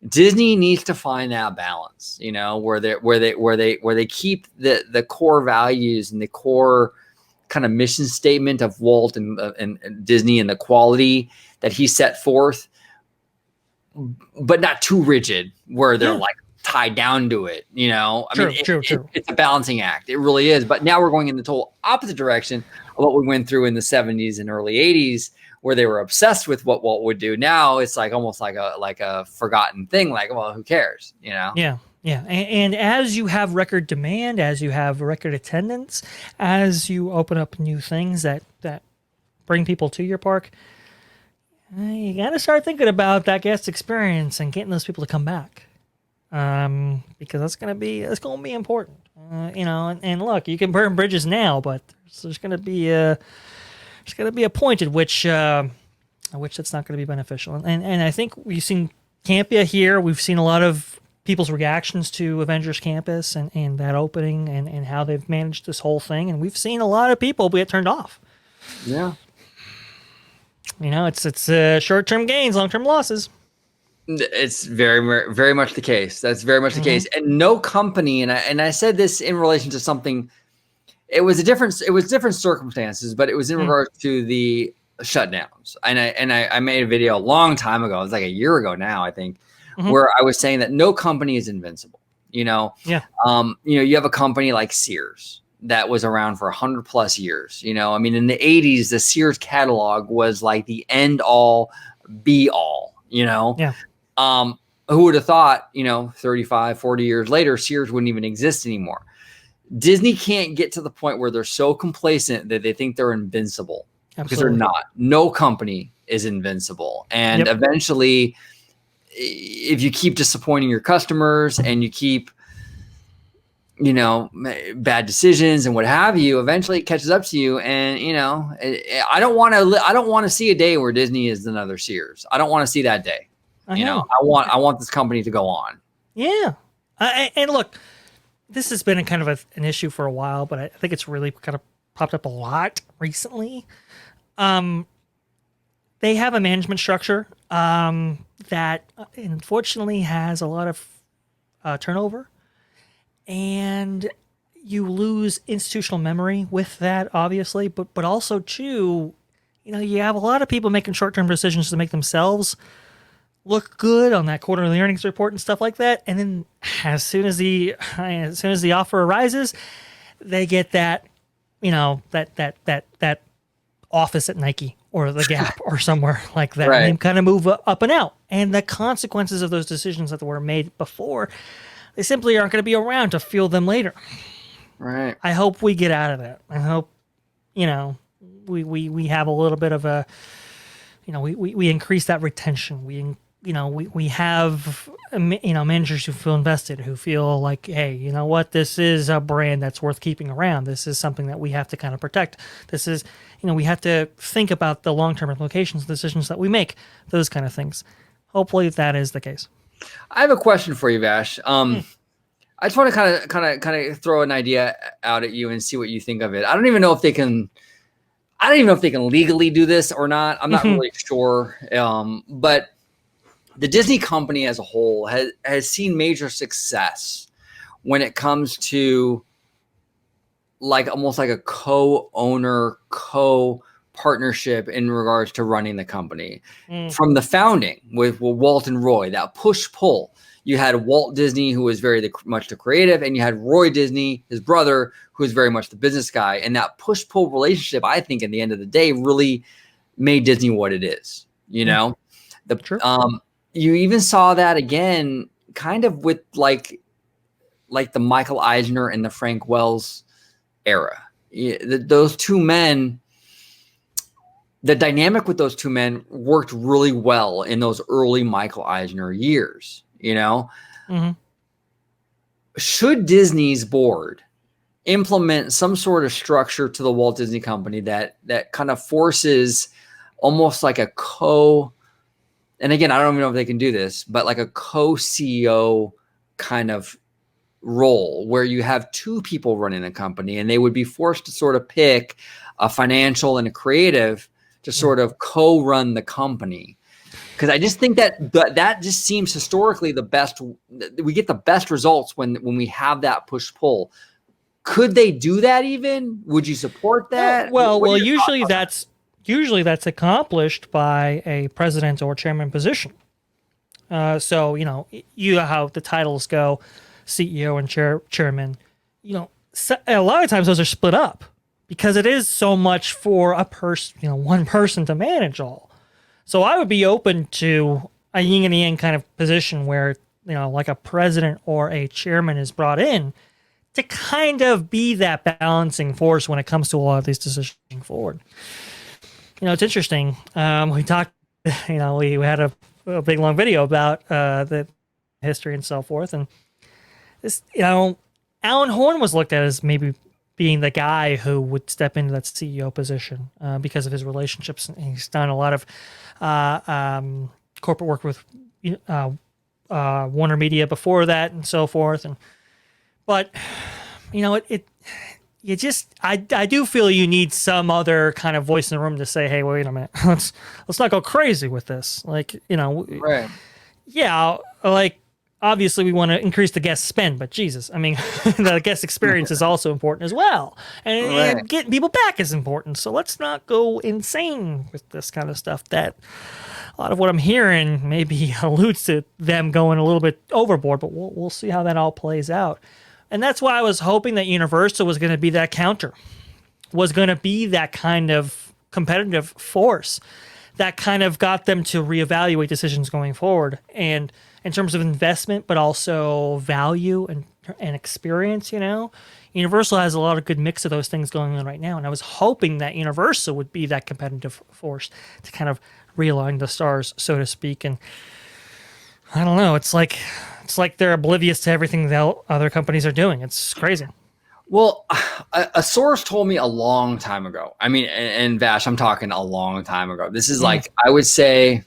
Disney needs to find that balance, where they keep the core values and the core kind of mission statement of Walt and Disney and the quality that he set forth, but not too rigid where they're like tied down to it. True. It's a balancing act. It really is. But now we're going in the total opposite direction of what we went through in the 70s and early 80s, where they were obsessed with what Walt would do. Now it's like almost like a forgotten thing. Like, well, who cares? Yeah. And as you have record demand, as you have record attendance, as you open up new things that bring people to your park, you got to start thinking about that guest experience and getting those people to come back, because that's going to be important. And look, you can burn bridges now, but there's going to be a point at which that's not going to be beneficial. And I think we've seen Campia here. We've seen a lot of people's reactions to Avengers Campus and that opening and how they've managed this whole thing. And we've seen a lot of people get turned off. Yeah. It's short-term gains, long-term losses. It's very much the case. That's very much the case. And no company, and I said this in relation to something. It was different circumstances, but it was in regards to the shutdowns. And I made a video a long time ago. It was like a year ago now, I think, where I was saying that no company is invincible. Yeah. You have a company like Sears that was around for 100+ years. I mean, in the 80s, the Sears catalog was like the end all be all. Yeah. Who would have thought, 35, 40 years later, Sears wouldn't even exist anymore. Disney can't get to the point where they're so complacent that they think they're invincible. Absolutely. Because they're not. No company is invincible. And eventually, if you keep disappointing your customers and you keep, bad decisions and what have you, eventually it catches up to you. And, I don't want to see a day where Disney is another Sears. I don't want to see that day. I want this company to go on. Yeah. And look, this has been a kind of an issue for a while, but I think it's really kind of popped up a lot recently. They have a management structure that unfortunately has a lot of turnover, and you lose institutional memory with that, obviously, but also too, you have a lot of people making short-term decisions to make themselves look good on that quarterly earnings report and stuff like that, and then as soon as the offer arises, they get that that office at Nike or the Gap or somewhere like that. Right. And they kind of move up and out, and the consequences of those decisions that were made before, they simply aren't going to be around to feel them later. Right. I hope we get out of that. I hope we have a little bit of a we increase that retention. We have managers who feel invested, who feel like, hey, this is a brand that's worth keeping around. This is something that we have to kind of protect. This is, we have to think about the long-term implications of decisions that we make, those kind of things. Hopefully that is the case. I have a question for you, Vash. I just want to kind of throw an idea out at you and see what you think of it. I don't even know if they can legally do this or not. I'm not really sure. But the Disney company as a whole has seen major success when it comes to almost like a co-owner, co-partnership in regards to running the company. From the founding with Walt and Roy, that push-pull. You had Walt Disney, who was very much the creative, and you had Roy Disney, his brother, who was very much the business guy. And that push-pull relationship, I think, at the end of the day, really made Disney what it is. True. You even saw that again, kind of with like the Michael Eisner and the Frank Wells era. Those two men, the dynamic with those two men worked really well in those early Michael Eisner years. Should Disney's board implement some sort of structure to the Walt Disney Company that kind of forces almost like a and again, I don't even know if they can do this, but like a co-CEO kind of role where you have two people running the company and they would be forced to sort of pick a financial and a creative to sort of co-run the company. Because I just think that just seems historically the best. We get the best results when we have that push-pull. Could they do that even? Would you support that? Well, usually that's accomplished by a president or chairman position. So, you how the titles go, CEO and chairman, a lot of times those are split up because it is so much for a person, one person to manage all. So I would be open to a yin and yang kind of position where, like a president or a chairman is brought in to kind of be that balancing force when it comes to a lot of these decisions going forward. It's interesting. We talked, we had a big long video about the history and so forth. And this, Alan Horn was looked at as maybe being the guy who would step into that CEO position because of his relationships. And he's done a lot of corporate work with Warner Media before that and so forth. But, I do feel you need some other kind of voice in the room to say, hey, wait a minute, let's not go crazy with this. Like, Right. yeah, like obviously we want to increase the guest spend, but Jesus, I mean, the guest experience is also important as well, and Right. getting people back is important. So let's not go insane with this kind of stuff. That a lot of what I'm hearing maybe alludes to them going a little bit overboard, but we'll see how that all plays out. And that's why I was hoping that Universal was going to be that counter, was going to be that kind of competitive force that kind of got them to reevaluate decisions going forward, and in terms of investment, but also value and experience. Universal has a lot of good mix of those things going on right now, and I was hoping that Universal would be that competitive force to kind of realign the stars, so to speak. And I don't know, it's like they're oblivious to everything that other companies are doing. It's crazy. Well, a source told me a long time ago. I mean, and Vash, I'm talking a long time ago. This is like, I would say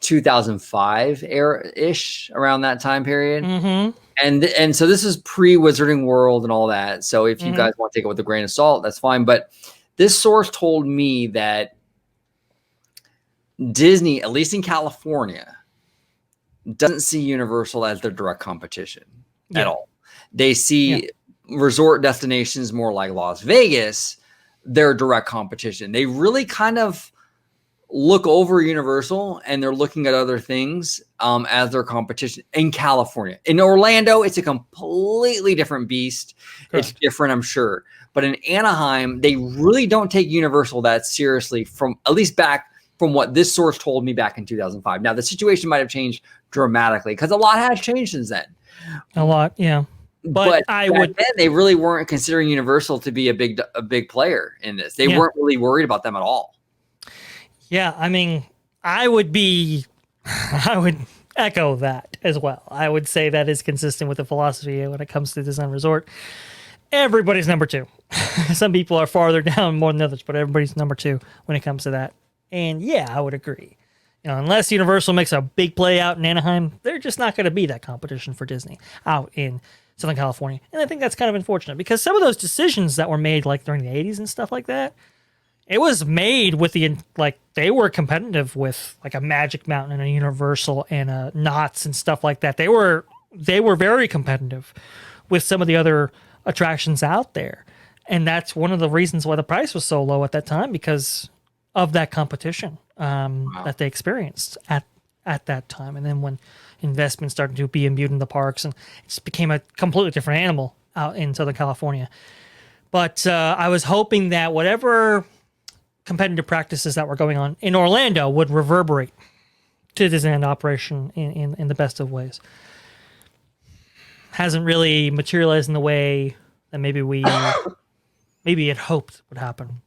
2005 era-ish, around that time period. Mm-hmm. And so this is pre-Wizarding World and all that. So if you guys want to take it with a grain of salt, that's fine. But this source told me that Disney, at least in California, doesn't see Universal as their direct competition at all. They see resort destinations more like Las Vegas, their direct competition. They really kind of look over Universal, and they're looking at other things as their competition in California. In Orlando, it's a completely different beast. Correct. It's different, I'm sure. But in Anaheim, they really don't take Universal that seriously, from at least back from what this source told me back in 2005. Now, the situation might have changed dramatically because a lot has changed since then. A lot, yeah. But then they really weren't considering Universal to be a big player in this. They weren't really worried about them at all. Yeah, I mean, I would echo that as well. I would say that is consistent with the philosophy when it comes to Design Resort. Everybody's number two. Some people are farther down more than others, but everybody's number two when it comes to that. And yeah, I would agree. Unless Universal makes a big play out in Anaheim, they're just not going to be that competition for Disney out in Southern California. And I think that's kind of unfortunate, because some of those decisions that were made, like during the 80s and stuff like that, it was made with they were competitive with like a Magic Mountain and a Universal and a Knott's and stuff like that. They were very competitive with some of the other attractions out there. And that's one of the reasons why the price was so low at that time, because of that competition that they experienced at that time. And then when investment started to be imbued in the parks, and it just became a completely different animal out in Southern California. But I was hoping that whatever competitive practices that were going on in Orlando would reverberate to Disneyland operation in the best of ways. Hasn't really materialized in the way that maybe we had hoped would happen.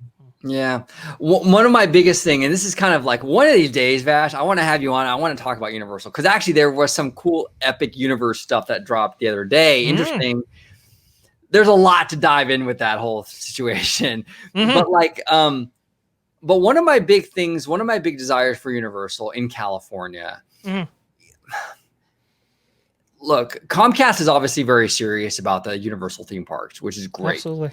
Yeah. One of my biggest thing, and this is kind of like one of these days, Vash, I want to have you on. I want to talk about Universal, because actually there was some cool Epic Universe stuff that dropped the other day. Interesting. There's a lot to dive in with that whole situation. But one of my big things, one of my big desires for Universal in California, look, Comcast is obviously very serious about the Universal theme parks, which is great. Absolutely.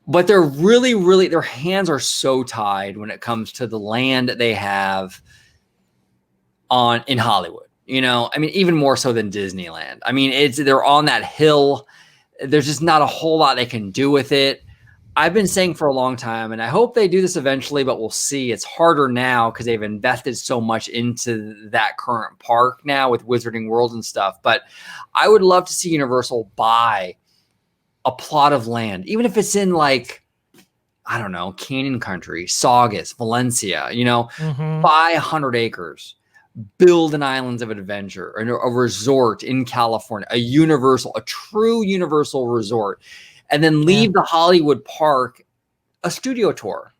But they're really, their hands are so tied when it comes to the land that they have in Hollywood. I mean, even more so than Disneyland. I mean, they're on that hill. There's just not a whole lot they can do with it. I've been saying for a long time, and I hope they do this eventually, but we'll see. It's harder now because they've invested so much into that current park now with Wizarding World and stuff. But I would love to see Universal buy a plot of land, even if it's in Canyon Country, Saugus, Valencia, buy 100 acres, build an Islands of Adventure, a resort in California, a true Universal resort, and then leave the Hollywood park a studio tour.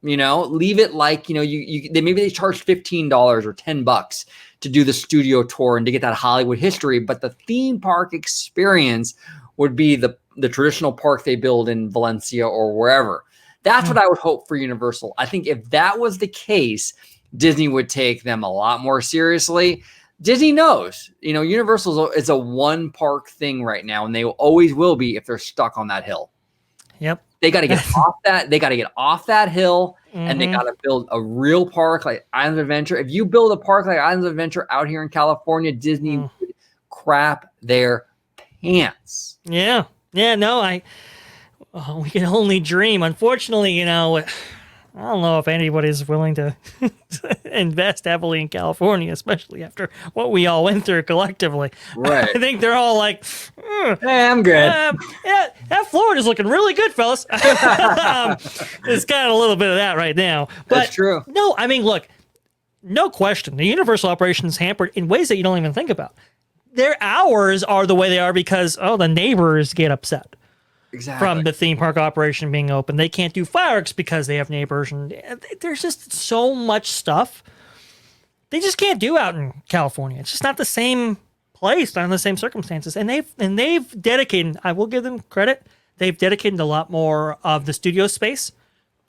Leave it like, maybe they charge $15 or $10 to do the studio tour and to get that Hollywood history, but the theme park experience would be the traditional park they build in Valencia or wherever. That's what I would hope for Universal. I think if that was the case, Disney would take them a lot more seriously. Disney knows, Universal is a one park thing right now, and they always will be if they're stuck on that hill. Yep. They got to get off that. They got to get off that hill, and they got to build a real park like Islands of Adventure. If you build a park like Islands of Adventure out here in California, Disney would crap their pants. Yeah. Yeah. No, we can only dream. Unfortunately, you know, I don't know if anybody's willing to invest heavily in California, especially after what we all went through collectively. Right. I think they're all like, Hey, I'm good. yeah, that Florida's looking really good, fellas. It's got a little bit of that right now. But That's true. No, I mean, look, no question. The Universal operation is hampered in ways that you don't even think about. Their hours are the way they are because, the neighbors get upset. Exactly. From the theme park operation being open. They can't do fireworks because they have neighbors, and there's just so much stuff they just can't do out in California. It's just not the same place, not in the same circumstances. And they've dedicated, I will give them credit, they've dedicated a lot more of the studio space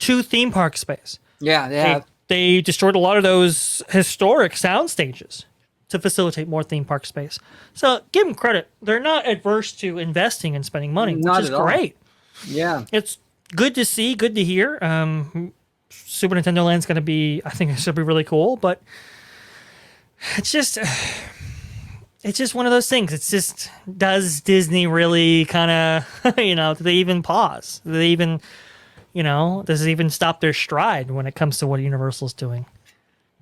to theme park space. Yeah, they have. They destroyed a lot of those historic sound stages to facilitate more theme park space. So give them credit. They're not adverse to investing and spending money, Not which is at all. great. Yeah. It's good to see, good to hear. Super Nintendo Land's going to be, I think it's going to be really cool, but it's just one of those things. It's just, does Disney really kind of, do they even pause? Do they even, does it even stop their stride when it comes to what Universal's doing?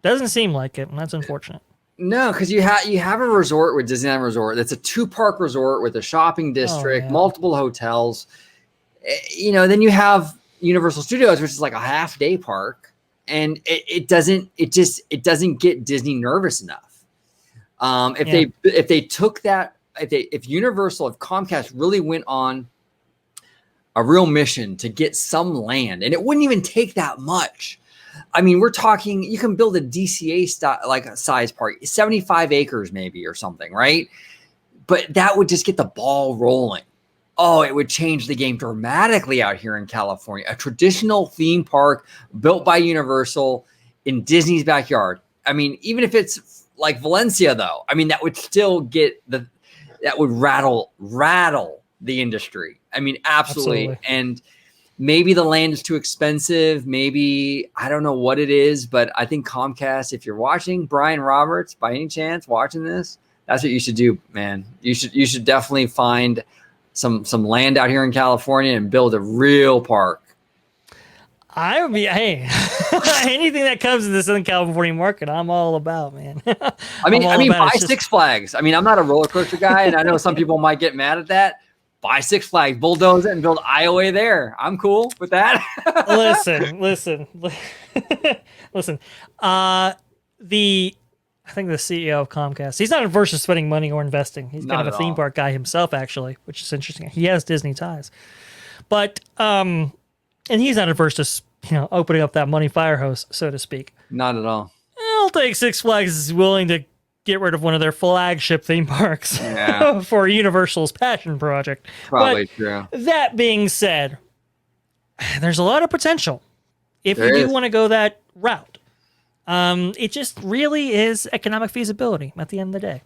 Doesn't seem like it, and that's unfortunate. No, because you have a resort with Disneyland Resort that's a 2-park resort with a shopping district, multiple hotels. Then you have Universal Studios, which is like a half-day park, and it doesn't get Disney nervous enough. If Universal, if Comcast really went on a real mission to get some land, and it wouldn't even take that much. I mean, we're talking, you can build a DCA size park, 75 acres maybe or something, right? But that would just get the ball rolling. Oh, it would change the game dramatically out here in California. A traditional theme park built by Universal in Disney's backyard. I mean, even if it's like Valencia, though, I mean, that would still that would rattle the industry. I mean, absolutely. And maybe the land is too expensive. Maybe, I don't know what it is, but I think Comcast, if you're watching, Brian Roberts, by any chance watching this, that's what you should do, man. You should definitely find some land out here in California and build a real park. I would be, hey, anything that comes to the Southern California market, I'm all about, man. I mean, buy Six Flags. I mean, I'm not a roller coaster guy, and I know some people might get mad at that. Buy Six Flags, bulldoze it, and build IOA there. I'm cool with that. Listen. I think the CEO of Comcast, he's not averse to spending money or investing. He's kind of a theme park guy himself, actually, which is interesting. He has Disney ties, but and he's not averse to opening up that money fire hose, so to speak. Not at all. I'll take Six Flags is willing to get rid of one of their flagship theme parks for Universal's passion project. Probably true. That being said, there's a lot of potential if you do want to go that route. It just really is economic feasibility at the end of the day.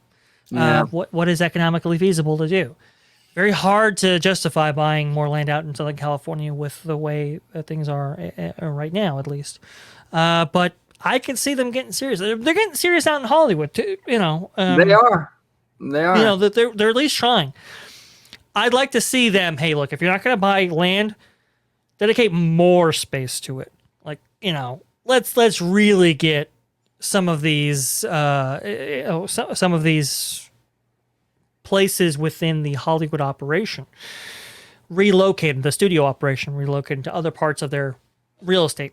Yeah. What is economically feasible to do? Very hard to justify buying more land out in Southern California with the way that things are right now, at least. But I can see them getting serious. They're getting serious out in Hollywood too. They are. That they're at least trying. I'd like to see them. Hey, look, if you're not going to buy land, dedicate more space to it. Like, let's really get some of these some of these places within the Hollywood operation relocated, the studio operation relocated to other parts of their real estate,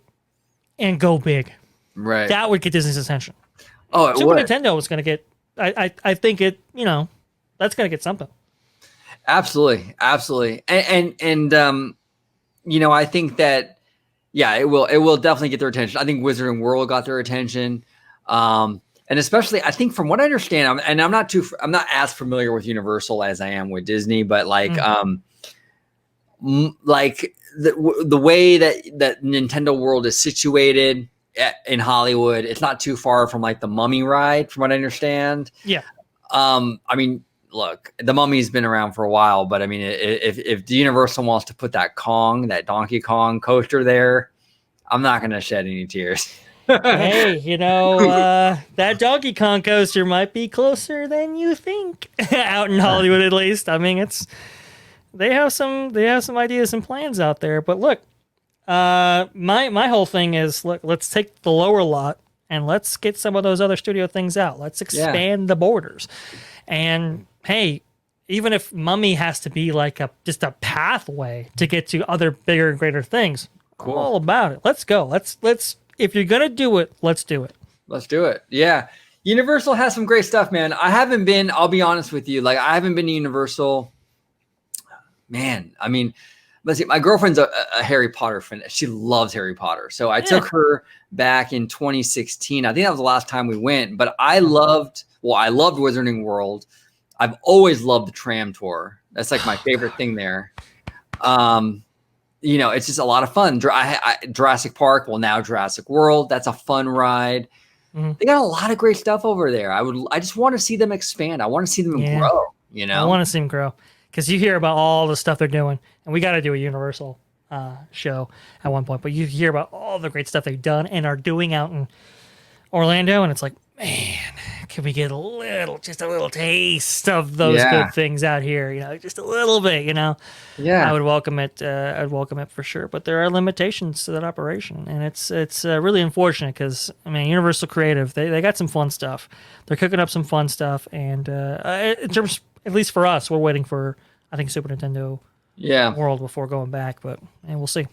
and go big. Right. That would get Disney's attention. Oh, it Super would. Nintendo was going to get. I think it. That's going to get something. Absolutely, and I think that it will definitely get their attention. I think Wizarding World got their attention, and especially I think from what I understand, I'm not as familiar with Universal as I am with Disney, but the way that Nintendo World is situated in Hollywood, it's not too far from like the Mummy ride, from what I understand. Yeah. I mean, look, the Mummy's been around for a while, but I mean, if the Universal wants to put that Donkey Kong coaster there, I'm not going to shed any tears. Hey, that Donkey Kong coaster might be closer than you think out in Hollywood, at least. I mean, they have some ideas and plans out there. But look, my whole thing is, look, let's take the lower lot and let's get some of those other studio things out. Let's expand the borders. And hey, even if Mummy has to be like just a pathway to get to other bigger and greater things, cool. I'm all about it. Let's go. Let's. If you're gonna do it, let's do it. Let's do it. Yeah, Universal has some great stuff, man. I haven't been. I'll be honest with you. Like, I haven't been to Universal. Man, I mean, let's see. My girlfriend's a Harry Potter fan. She loves Harry Potter. So I took her back in 2016. I think that was the last time we went. But I loved Wizarding World. I've always loved the tram tour. That's like my favorite thing there. It's just a lot of fun. Jurassic Park, well, now Jurassic World. That's a fun ride. Mm-hmm. They got a lot of great stuff over there. I just want to see them expand. I want to see them grow. I want to see them grow because you hear about all the stuff they're doing, and we got to do a Universal show at one point. But you hear about all the great stuff they've done and are doing out in Orlando, and it's like, man, can we get just a little taste of those good things out here? Just a little bit. Yeah, I would welcome it. I'd welcome it for sure. But there are limitations to that operation, and it's really unfortunate because Universal Creative, they got some fun stuff. They're cooking up some fun stuff, and in terms, at least for us, we're waiting for I think Super Nintendo World before going back, and we'll see.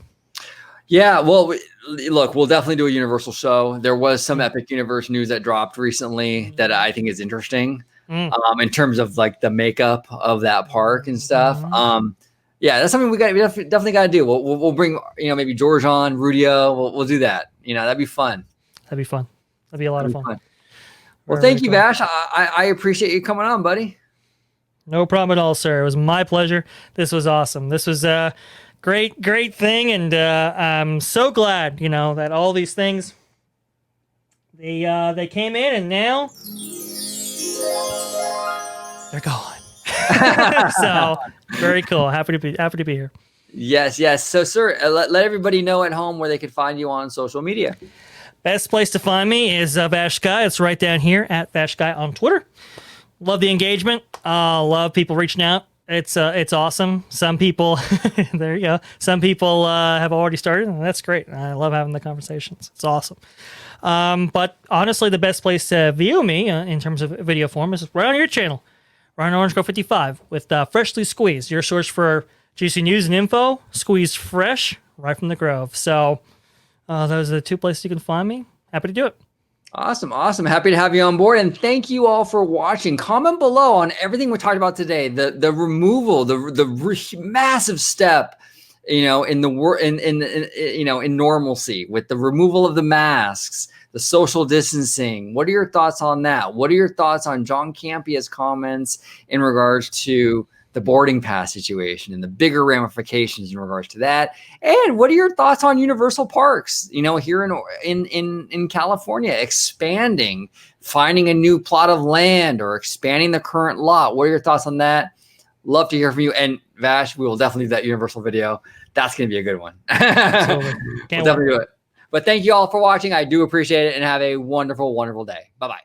Yeah, well, look, we'll definitely do a Universal show. There was some Epic Universe news that dropped recently that I think is interesting in terms of like the makeup of that park and stuff. That's something we definitely got to do. We'll bring maybe George on, Rudio. We'll do that. That'd be fun. That'd be fun. That'd be a lot of fun. Well, thank you, Vash. I appreciate you coming on, buddy. No problem at all, sir. It was my pleasure. This was awesome. This was great thing, and I'm so glad that all these things they came in and now they're gone. So very cool. Happy to be here. Yes. So, sir, let everybody know at home where they can find you on social media. Best place to find me is Vash Guy. It's right down here at Vash Guy on Twitter. Love the engagement. Love people reaching out. It's awesome. Some people, there you go. Some people have already started, and that's great. I love having the conversations. It's awesome. But honestly, the best place to view me in terms of video form is right on your channel, right on Orange Grove 55 with Freshly Squeezed, your source for juicy news and info, squeezed fresh right from the Grove. So those are the two places you can find me. Happy to do it. Awesome. Happy to have you on board, and thank you all for watching. Comment below on everything we talked about today. The removal, the massive step, in normalcy with the removal of the masks, the social distancing. What are your thoughts on that? What are your thoughts on John Campia's comments in regards to the boarding pass situation and the bigger ramifications in regards to that? And what are your thoughts on Universal Parks, here in California, expanding, finding a new plot of land or expanding the current lot? What are your thoughts on that? Love to hear from you. And Vash, we will definitely do that Universal video. That's going to be a good one. Absolutely. We'll definitely do it. But thank you all for watching. I do appreciate it, and have a wonderful, wonderful day. Bye-bye.